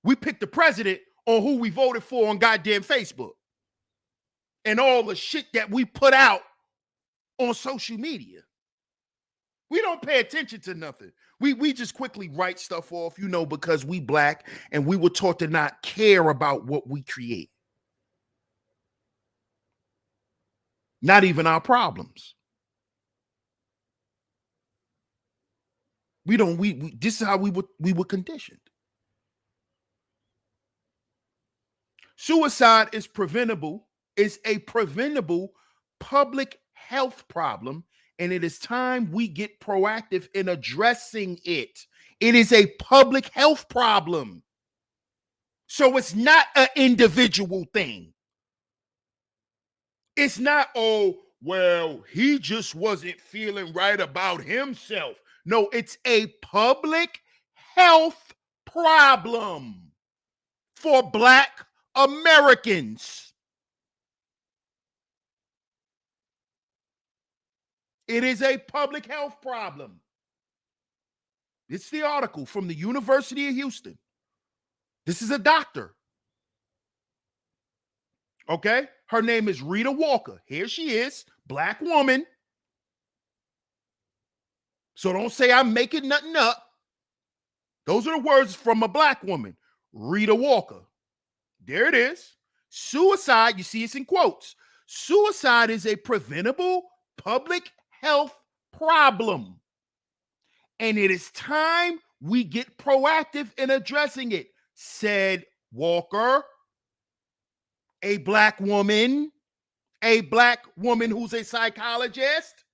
we picked the president on who we voted for on goddamn Facebook. And all the shit that we put out on social media. We don't pay attention to nothing. We just quickly write stuff off, because we Black and we were taught to not care about what we create. Not even our problems. This is how we were conditioned. Suicide is a preventable public health problem, and it is time we get proactive in addressing it. It is a public health problem. So it's not an individual thing. It's not, he just wasn't feeling right about himself. No, it's a public health problem for Black Americans. It is a public health problem. It's the article from the University of Houston. This is a doctor. Okay? Her name is Rita Walker. Here she is, Black woman. So don't say I'm making nothing up. Those are the words from a Black woman, Rita Walker. There it is. Suicide, you see it's in quotes. Suicide is a preventable public health problem. And it is time we get proactive in addressing it, said Walker, a Black woman who's a psychologist.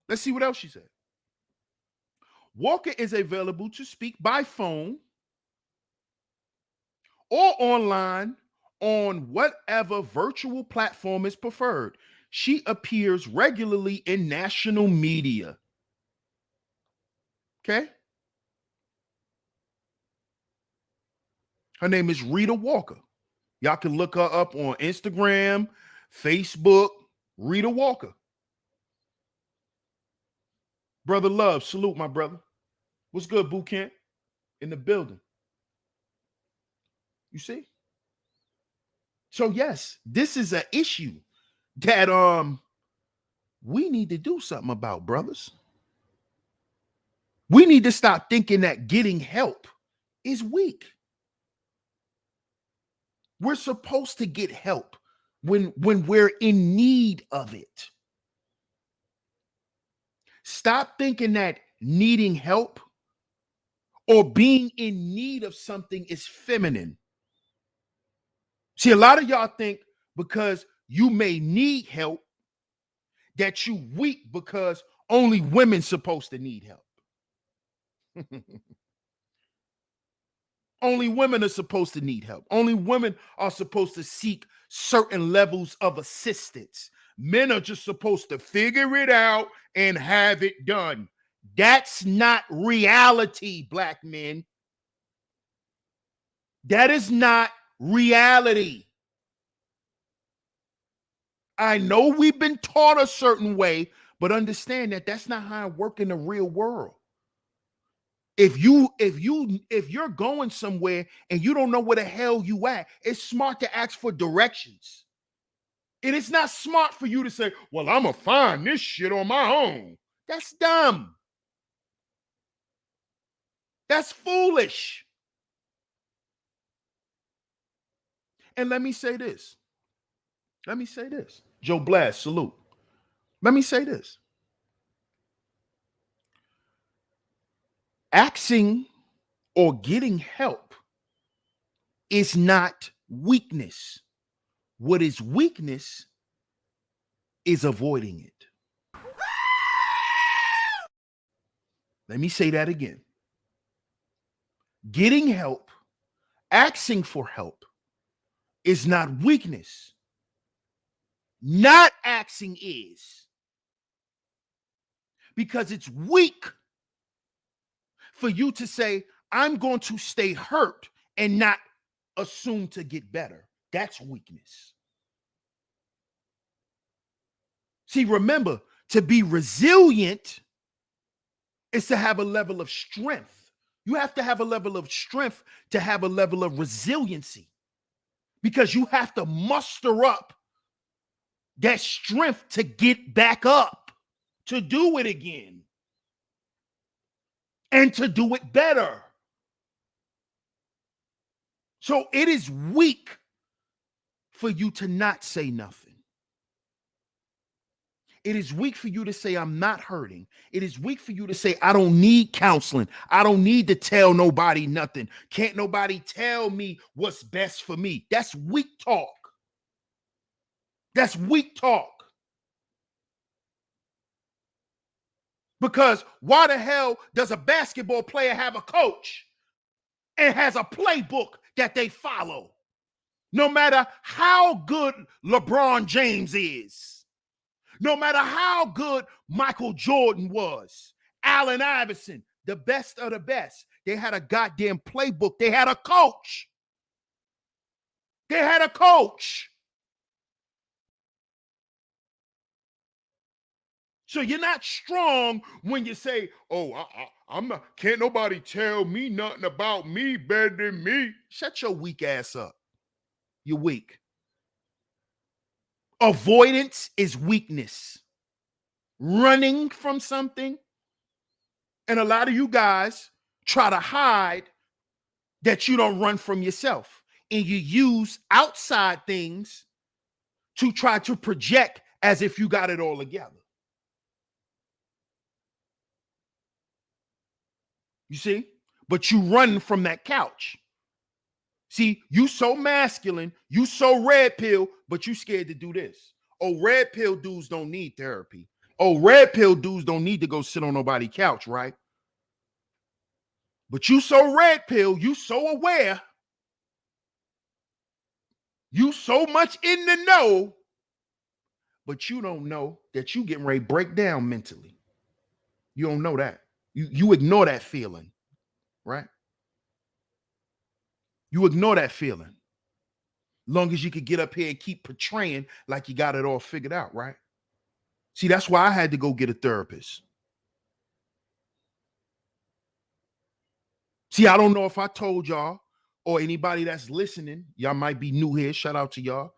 Let's see what else she said. Walker is available to speak by phone or online on whatever virtual platform is preferred. She appears regularly in national media. Okay? Her name is Rita Walker. Y'all can look her up on Instagram, Facebook, Rita Walker. Brother Love, salute my brother. What's good, boot camp? In the building. You see? So yes, this is an issue that we need to do something about, brothers. We need to stop thinking that getting help is weak. We're supposed to get help when we're in need of it. Stop thinking that needing help or being in need of something is feminine. See, a lot of y'all think because you may need help that you weak because only women supposed to need help. Only women are supposed to need help. Only women are supposed to seek certain levels of assistance. Men are just supposed to figure it out and have it done. That's not reality, black men. That is not reality. I know we've been taught a certain way, but understand that that's not how it works in the real world. If you're going somewhere and you don't know where the hell you at, it's smart to ask for directions. And it's not smart for you to say, well, I'm gonna find this shit on my own. That's dumb. That's foolish. And let me say this. Joe Blast, salute. Let me say this. Asking or getting help is not weakness. What is weakness is avoiding it. Let me say that again. Getting help, asking for help is not weakness. Not asking is. Because it's weak for you to say, I'm going to stay hurt and not assume to get better. That's weakness. See, remember, to be resilient is to have a level of strength. You have to have a level of strength to have a level of resiliency, because you have to muster up that strength to get back up, to do it again, and to do it better. So it is weak for you to not say nothing. It is weak for you to say, I'm not hurting. It is weak for you to say, I don't need counseling. I don't need to tell nobody nothing. Can't nobody tell me what's best for me. That's weak talk. That's weak talk. Because why the hell does a basketball player have a coach and has a playbook that they follow? No matter how good LeBron James is, no matter how good Michael Jordan was, Allen Iverson, the best of the best, they had a goddamn playbook. They had a coach. They had a coach. So you're not strong when you say, oh, I'm not, can't nobody tell me nothing about me better than me. Shut your weak ass up. You're weak. Avoidance is weakness. Running from something. And a lot of you guys try to hide that you don't run from yourself. And you use outside things to try to project as if you got it all together. You see? But you run from that couch. See, you so masculine, you so red pill, but you scared to do this. Oh, red pill dudes don't need therapy. Oh, red pill dudes don't need to go sit on nobody's couch, right? But you so red pill, you so aware, you so much in the know, but you don't know that you getting ready to break down mentally. You don't know that. You ignore that feeling, right? You ignore that feeling. Long as you could get up here and keep portraying like you got it all figured out, right? See, that's why I had to go get a therapist. See, I don't know if I told y'all or anybody that's listening, y'all might be new here. Shout out to y'all.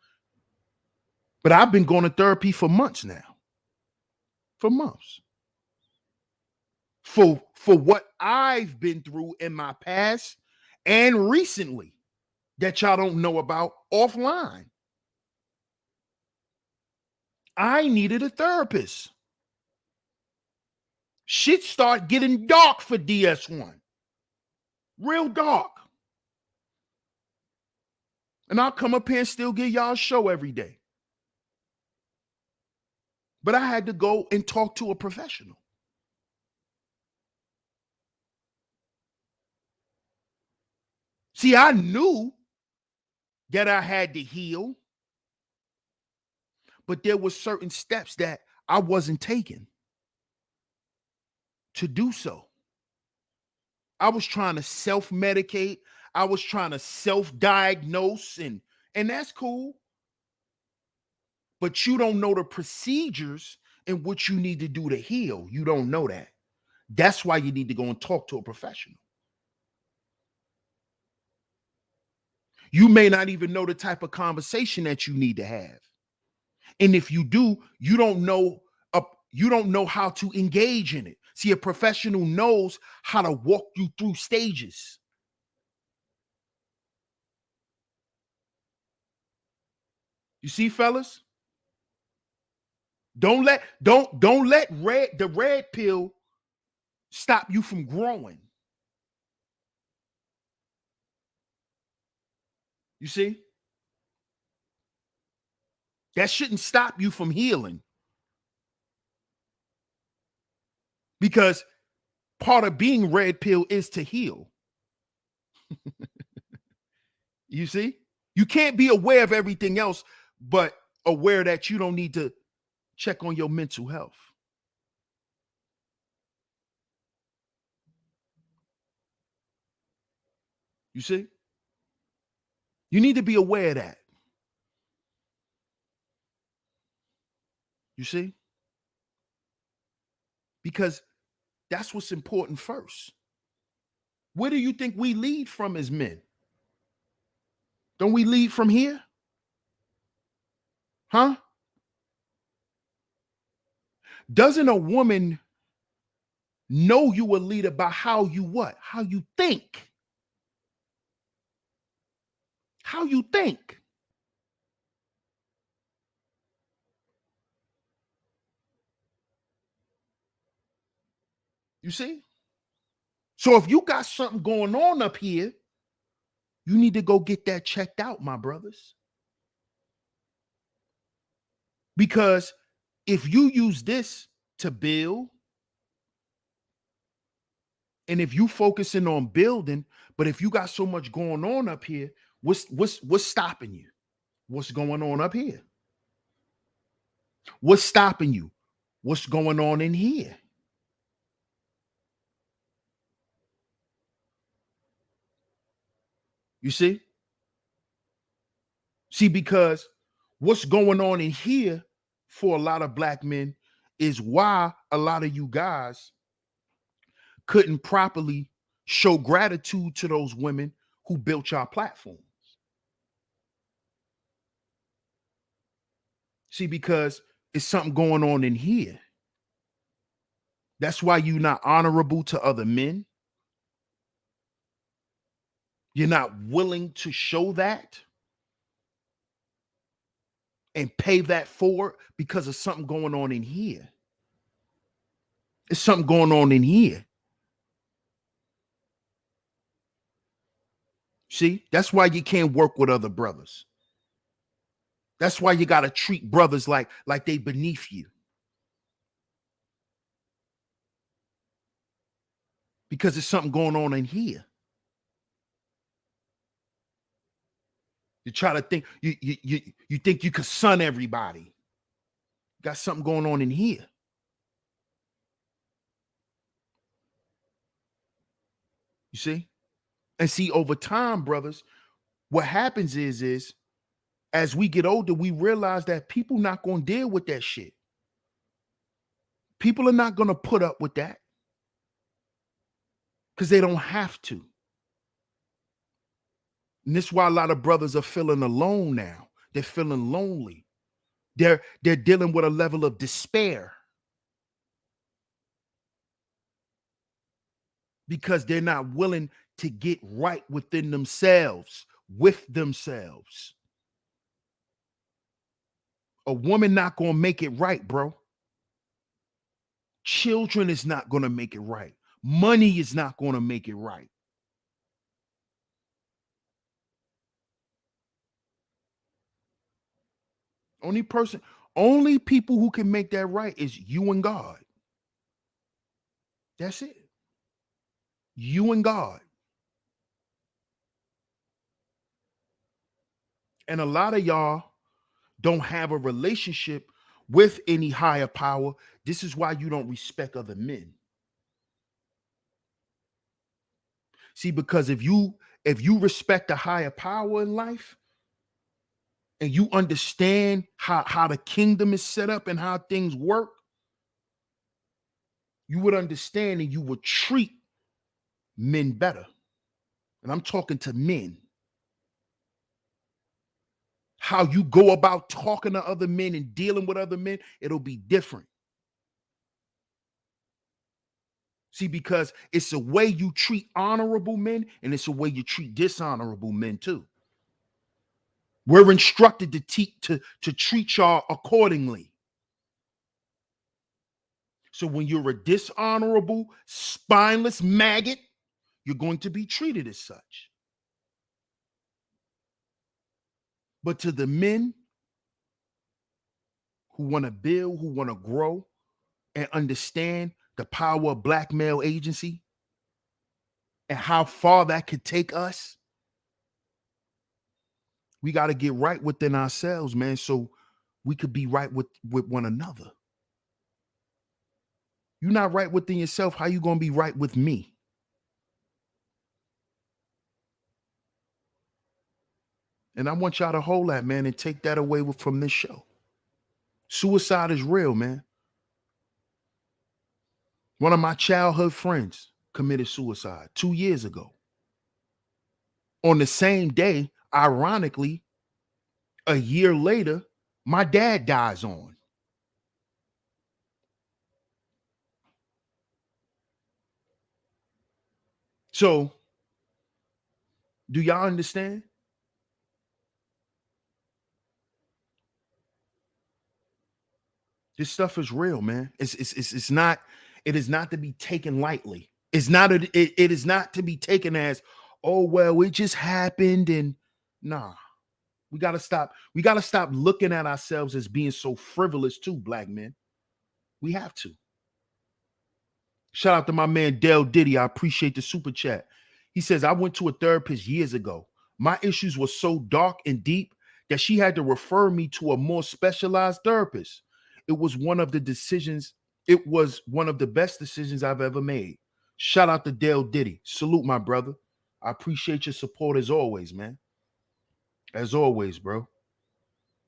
But I've been going to therapy for months now. For months. For what I've been through in my past and recently that y'all don't know about offline. I needed a therapist. Shit start getting dark for DS1. Real dark. And I'll come up here and still give y'all a show every day. But I had to go and talk to a professional. See, I knew that I had to heal, but there were certain steps that I wasn't taking to do so. I was trying to self-medicate. I was trying to self-diagnose, and that's cool. But you don't know the procedures and what you need to do to heal. You don't know that. That's why you need to go and talk to a professional. You may not even know the type of conversation that you need to have. And if you do, you don't know how to engage in it. See, a professional knows how to walk you through stages. You see, fellas? Don't let the red pill stop you from growing. You see? That shouldn't stop you from healing. Because part of being red pill is to heal. You see? You can't be aware of everything else, but aware that you don't need to check on your mental health. You see? You need to be aware of that. You see? Because that's what's important first. Where do you think we lead from as men? Don't we lead from here? Huh? Doesn't a woman know you a leader by how you what? How you think? How you think? You see? So if you got something going on up here, you need to go get that checked out, my brothers. Because if you use this to build, and if you focusing on building, but if you got so much going on up here, what's stopping you? What's going on up here? What's stopping you? What's going on in here? You see? See, because what's going on in here for a lot of black men is why a lot of you guys couldn't properly show gratitude to those women who built your platform. See, because it's something going on in here. That's why you're not honorable to other men. You're not willing to show that and pay that forward because of something going on in here. It's something going on in here. See, that's why you can't work with other brothers. That's why you got to treat brothers like they beneath you. Because there's something going on in here. You try to think you think you could son everybody. Got something going on in here. You see? And see, over time, brothers, what happens is as we get older, we realize that people not going to deal with that shit. People are not going to put up with that because they don't have to. And this is why a lot of brothers are feeling alone now. They're feeling lonely. They're dealing with a level of despair because they're not willing to get right within themselves, with themselves. A woman not going to make it right, bro. Children is not going to make it right. Money is not going to make it right. Only people who can make that right is you and God. That's it. You and God. And a lot of y'all don't have a relationship with any higher power. This is why you don't respect other men. See, because if you respect a higher power in life and you understand how the kingdom is set up and how things work, you would understand and you would treat men better. And I'm talking to men. How you go about talking to other men and dealing with other men, it'll be different. See, because it's a way you treat honorable men and it's a way you treat dishonorable men too. We're instructed to treat y'all accordingly. So when you're a dishonorable, spineless maggot, you're going to be treated as such. But to the men who want to build, who want to grow, and understand the power of black male agency and how far that could take us, we got to get right within ourselves, man, so we could be right with one another. You're not right within yourself, how you going to be right with me? And I want y'all to hold that, man, and take that away from this show. Suicide is real, man. One of my childhood friends committed suicide 2 years ago. On the same day, ironically, a year later, my dad dies on. So, do y'all understand? This stuff is real, man. It's not. It is not to be taken lightly. It's not. It is not to be taken as, oh well, it just happened, and nah. We gotta stop. We gotta stop looking at ourselves as being so frivolous too, black men. We have to. Shout out to my man Dale Diddy. I appreciate the super chat. He says, I went to a therapist years ago. My issues were so dark and deep that she had to refer me to a more specialized therapist. It was one of the best decisions I've ever made. Shout out to Dale Diddy. Salute, my brother. I appreciate your support as always, man. As always, bro.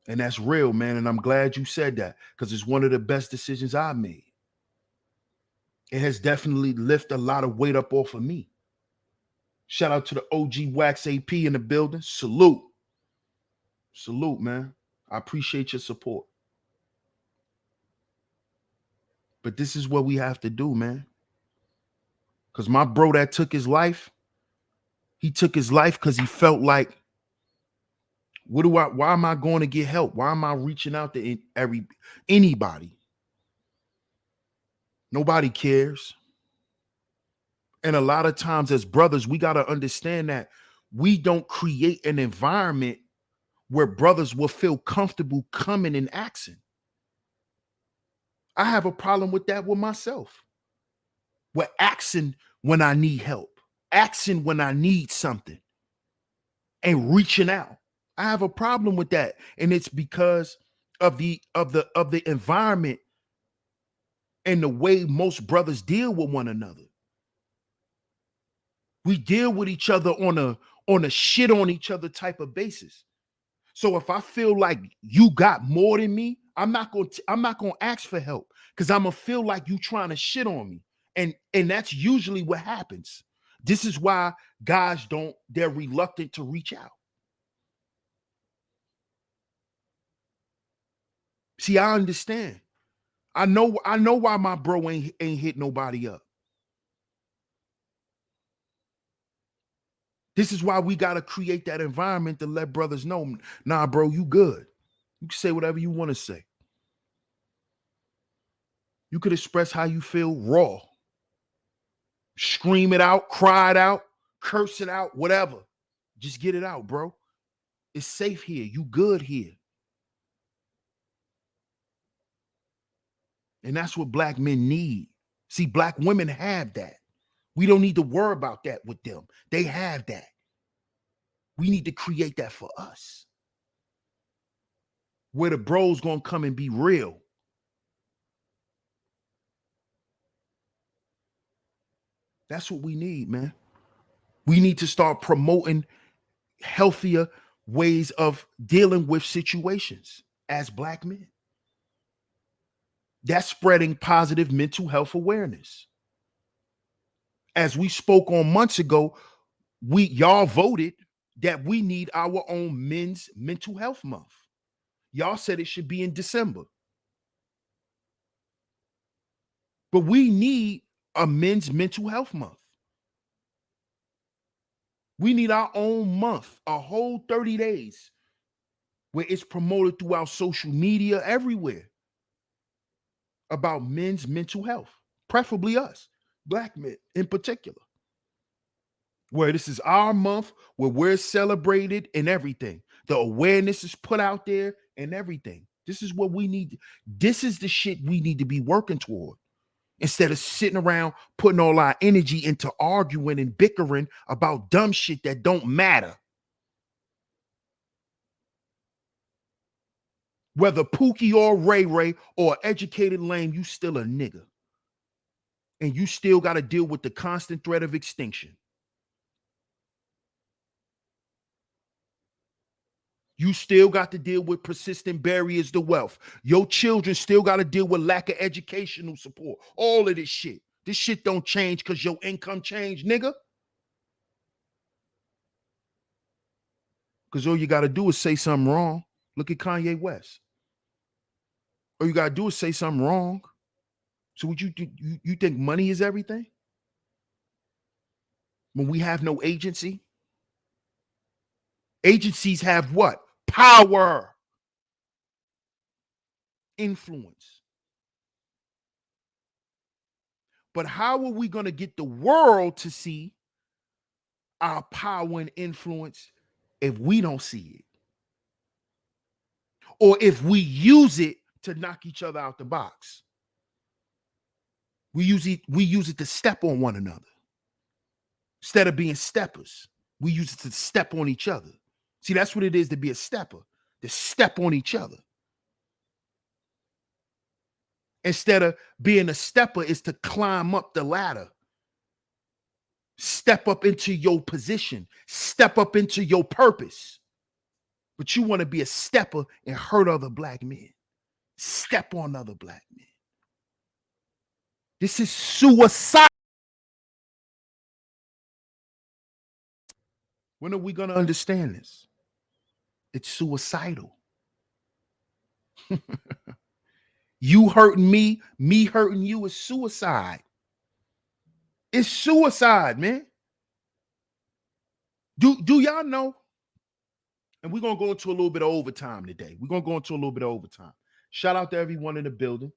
And that's real, man. And I'm glad you said that because it's one of the best decisions I made. It has definitely lifted a lot of weight up off of me. Shout out to the OG Wax AP in the building. Salute. Salute, man. I appreciate your support. But this is what we have to do, man. Because my bro that took his life, he took his life because he felt like, why am I going to get help? Why am I reaching out to anybody? Nobody cares. And a lot of times as brothers, we got to understand that we don't create an environment where brothers will feel comfortable coming and asking. I have a problem with that with myself. We're asking when I need help, asking when I need something, and reaching out. I have a problem with that. And it's because of the environment and the way most brothers deal with one another. We deal with each other on a shit on each other type of basis. So if I feel like you got more than me, I'm not gonna ask for help because I'm gonna feel like you trying to shit on me. And that's usually what happens. This is why guys they're reluctant to reach out. See, I understand. I know why my bro ain't hit nobody up. This is why we got to create that environment to let brothers know, nah, bro, you good. You can say whatever you want to say. You could express how you feel raw. Scream it out, cry it out, curse it out, whatever. Just get it out, bro. It's safe here. You good here. And that's what black men need. See, black women have that. We don't need to worry about that with them. They have that. We need to create that for us. Where the bros gonna come and be real. That's what we need, man. We need to start promoting healthier ways of dealing with situations as black men. That's spreading positive mental health awareness. As we spoke on months ago, y'all voted that we need our own men's mental health month. Y'all said it should be in December. But we need a men's mental health month. We need our own month, a whole 30 days, where it's promoted throughout social media, everywhere, about men's mental health, preferably us, black men in particular. Where this is our month, where we're celebrated and everything. The awareness is put out there and everything. This is what we need. This is the shit we need to be working toward. Instead of sitting around putting all our energy into arguing and bickering about dumb shit that don't matter. Whether Pookie or Ray Ray or educated lame, you still a nigga. And you still got to deal with the constant threat of extinction. You still got to deal with persistent barriers to wealth. Your children still got to deal with lack of educational support. All of this shit. This shit don't change because your income changed, nigga. Because all you got to do is say something wrong. Look at Kanye West. All you got to do is say something wrong. So what you think money is everything? When we have no agency? Agencies have what? Power. Influence. But how are we going to get the world to see our power and influence if we don't see it? Or if we use it to knock each other out the box? We use it to step on one another. Instead of being steppers, we use it to step on each other. See, that's what it is to be a stepper, to step on each other. Instead of being a stepper is to climb up the ladder. Step up into your position. Step up into your purpose. But you want to be a stepper and hurt other black men. Step on other black men. This is suicide. When are we going to understand this? It's suicidal. You hurting me hurting you is suicide. It's suicide, man. Do y'all know? And we're going to go into a little bit of overtime today. We're going to go into a little bit of overtime. Shout out to everyone in the building.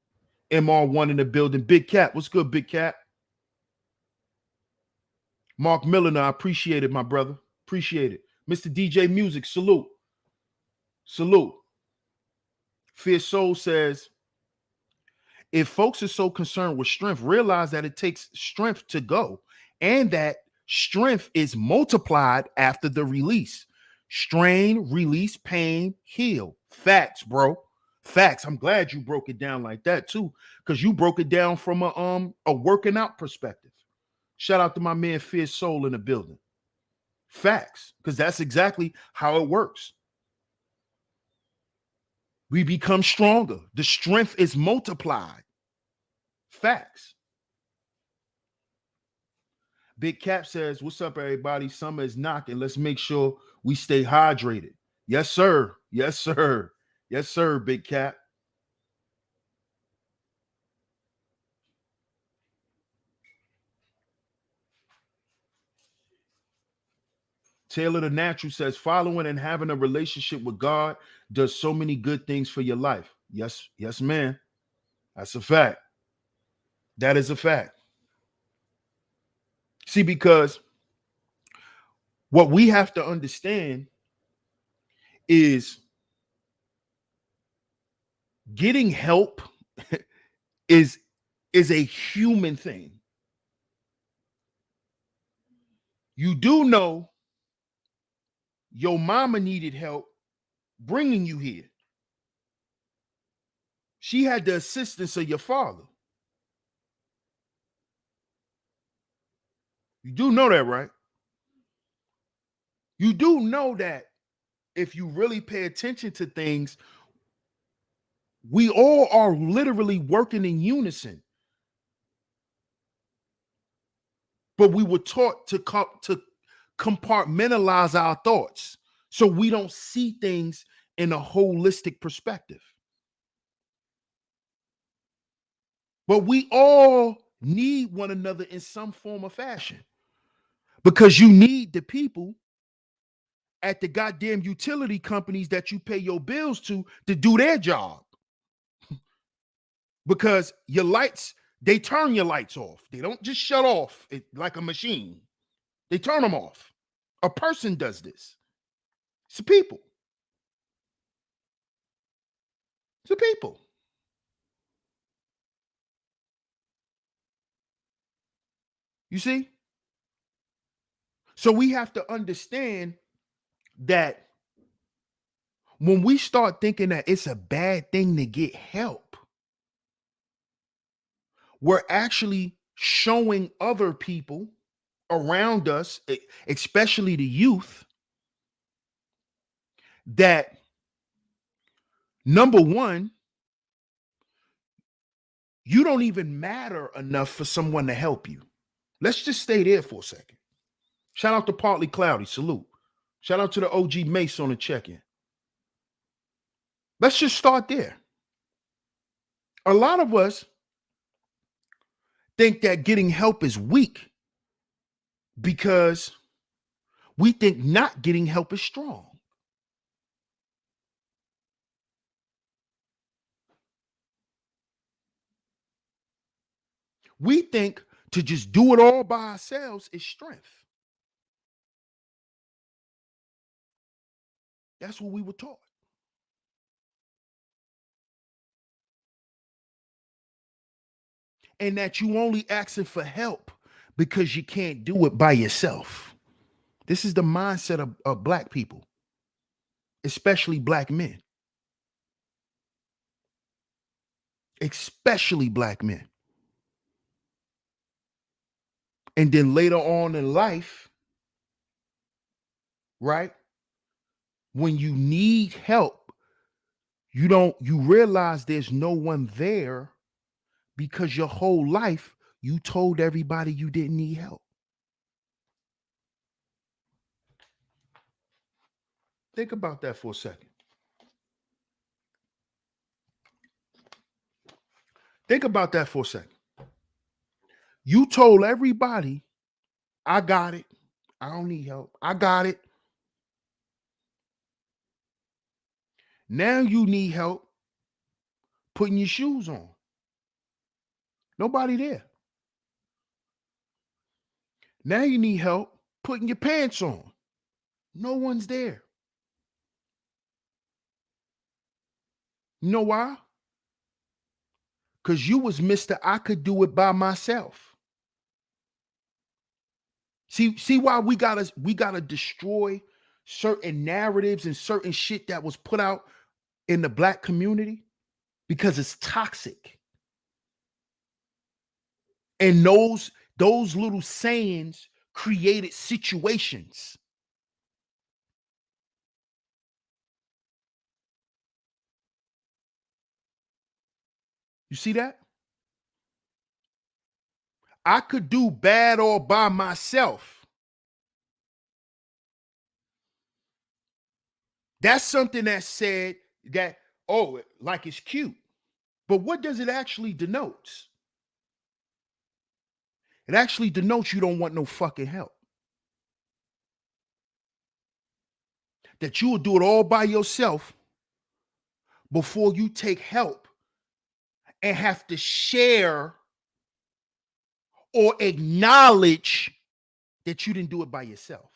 MR1 in the building. Big Cat. What's good, Big Cat? Mark Milliner, I appreciate it, my brother. Appreciate it. Mr. DJ Music, salute. Salute. Fierce Soul says, if folks are so concerned with strength, realize that it takes strength to go and that strength is multiplied after the release. Strain, release, pain, heal. Facts, bro. Facts. I'm glad you broke it down like that too, because you broke it down from a working out perspective. Shout out to my man Fierce Soul in the building. Facts, because that's exactly how it works. We become stronger. The strength is multiplied. Facts. Big Cap says, what's up, everybody? Summer is knocking. Let's make sure we stay hydrated. Yes, sir. Yes, sir. Yes, sir, Big Cap. Taylor the Natural says, following and having a relationship with God does so many good things for your life. Yes, man. That's a fact. That is a fact. See, because what we have to understand is getting help is is a human thing. You do know your mama needed help bringing you here. She had the assistance of your father. You do know that, right? You do know that if you really pay attention to things, we all are literally working in unison. But we were taught to compartmentalize our thoughts so we don't see things in a holistic perspective. But we all need one another in some form or fashion because you need the people at the goddamn utility companies that you pay your bills to do their job. Because your lights, they turn your lights off. They don't just shut off like a machine. They turn them off. A person does this. It's the people. It's the people. You see? So we have to understand that when we start thinking that it's a bad thing to get help, we're actually showing other people around us, especially the youth, that number one, you don't even matter enough for someone to help you. Let's just stay there for a second. Shout out to Partly Cloudy. Salute. Shout out to the OG Mace on the check-in. Let's just start there. A lot of us think that getting help is weak because we think not getting help is strong. We think to just do it all by ourselves is strength. That's what we were taught. And that you only asking for help because you can't do it by yourself. This is the mindset of black people, especially black men. Especially black men. And then later on in life, right? When you need help, you realize there's no one there because your whole life you told everybody you didn't need help. Think about that for a second. Think about that for a second. You told everybody, I got it. I don't need help. I got it. Now you need help putting your shoes on. Nobody there. Now you need help putting your pants on. No one's there. You know why? Because you was Mr. I could do it by myself. See why we gotta destroy certain narratives and certain shit that was put out in the black community? Because it's toxic. And those little sayings created situations. You see that? I could do bad all by myself. That's something that said that, oh, like it's cute. But what does it actually denote? It actually denotes you don't want no fucking help. That you will do it all by yourself before you take help and have to share or acknowledge that you didn't do it by yourself.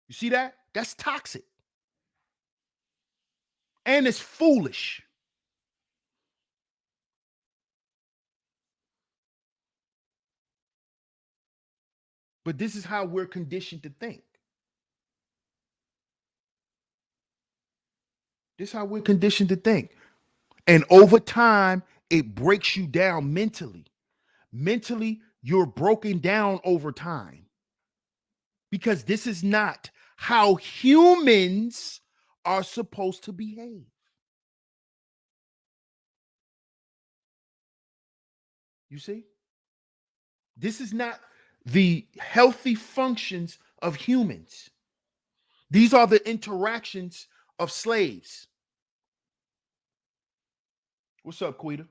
You see that? That's toxic. And it's foolish. But this is how we're conditioned to think. This is how we're conditioned to think. And over time, it breaks you down mentally. Mentally, you're broken down over time. Because this is not how humans are supposed to behave. You see? This is not the healthy functions of humans. These are the interactions of slaves. What's up, Quita?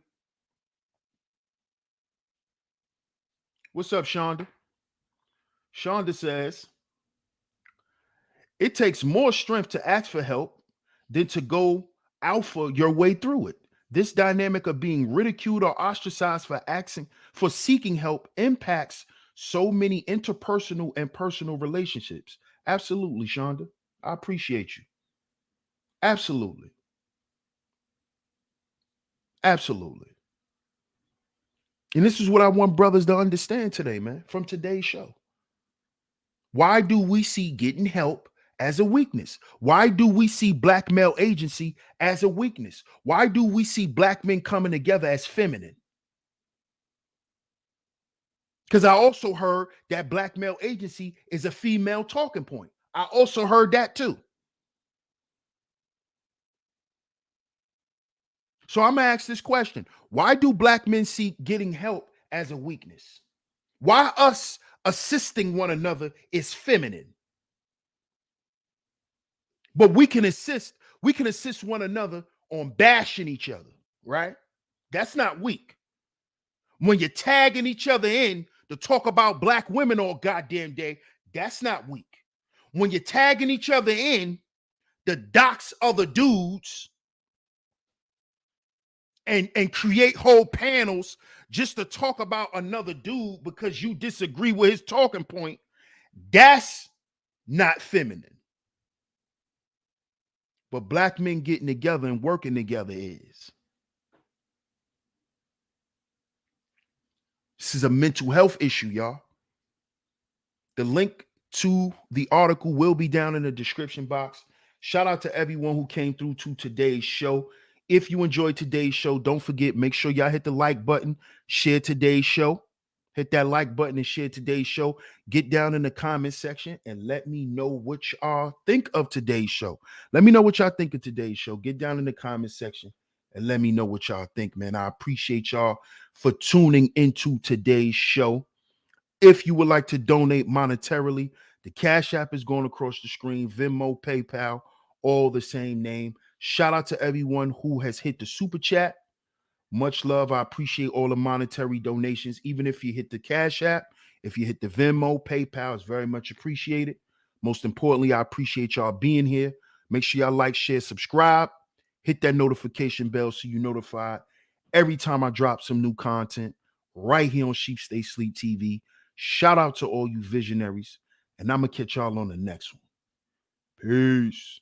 What's up, Shonda? Shonda says, it takes more strength to ask for help than to go alpha your way through it. This dynamic of being ridiculed or ostracized for seeking help impacts so many interpersonal and personal relationships. Absolutely, Shonda. I appreciate you. Absolutely. Absolutely. And this is what I want brothers to understand today, man, from today's show. Why do we see getting help as a weakness? Why do we see black male agency as a weakness? Why do we see black men coming together as feminine? Because I also heard that black male agency is a female talking point. I also heard that too. So I'm going to ask this question. Why do black men see getting help as a weakness? Why us assisting one another is feminine? But we can assist one another on bashing each other, right? That's not weak. When you're tagging each other in to talk about black women all goddamn day, that's not weak. When you're tagging each other in to dox other dudes and create whole panels just to talk about another dude because you disagree with his talking point, that's not feminine. But black men getting together and working together is. This is a mental health issue, y'all. The link to the article will be down in the description box. Shout out to everyone who came through to today's show. If you enjoyed today's show, don't forget, make sure y'all hit the like button, share today's show. Hit that like button and share today's show. Get down in the comment section and let me know what y'all think of today's show. Let me know what y'all think of today's show. Get down in the comment section and let me know what y'all think, man. I appreciate y'all for tuning into today's show. If you would like to donate monetarily, the Cash App is going across the screen. Venmo, PayPal, all the same name. Shout out to everyone who has hit the super chat. Much love. I appreciate all the monetary donations. Even if you hit the Cash App, if you hit the Venmo, PayPal, it's very much appreciated. Most importantly, I appreciate y'all being here. Make sure y'all like, share, subscribe. Hit that notification bell so you're notified every time I drop some new content right here on Sheep Stay Sleep TV. Shout out to all you visionaries, and I'm going to catch y'all on the next one. Peace.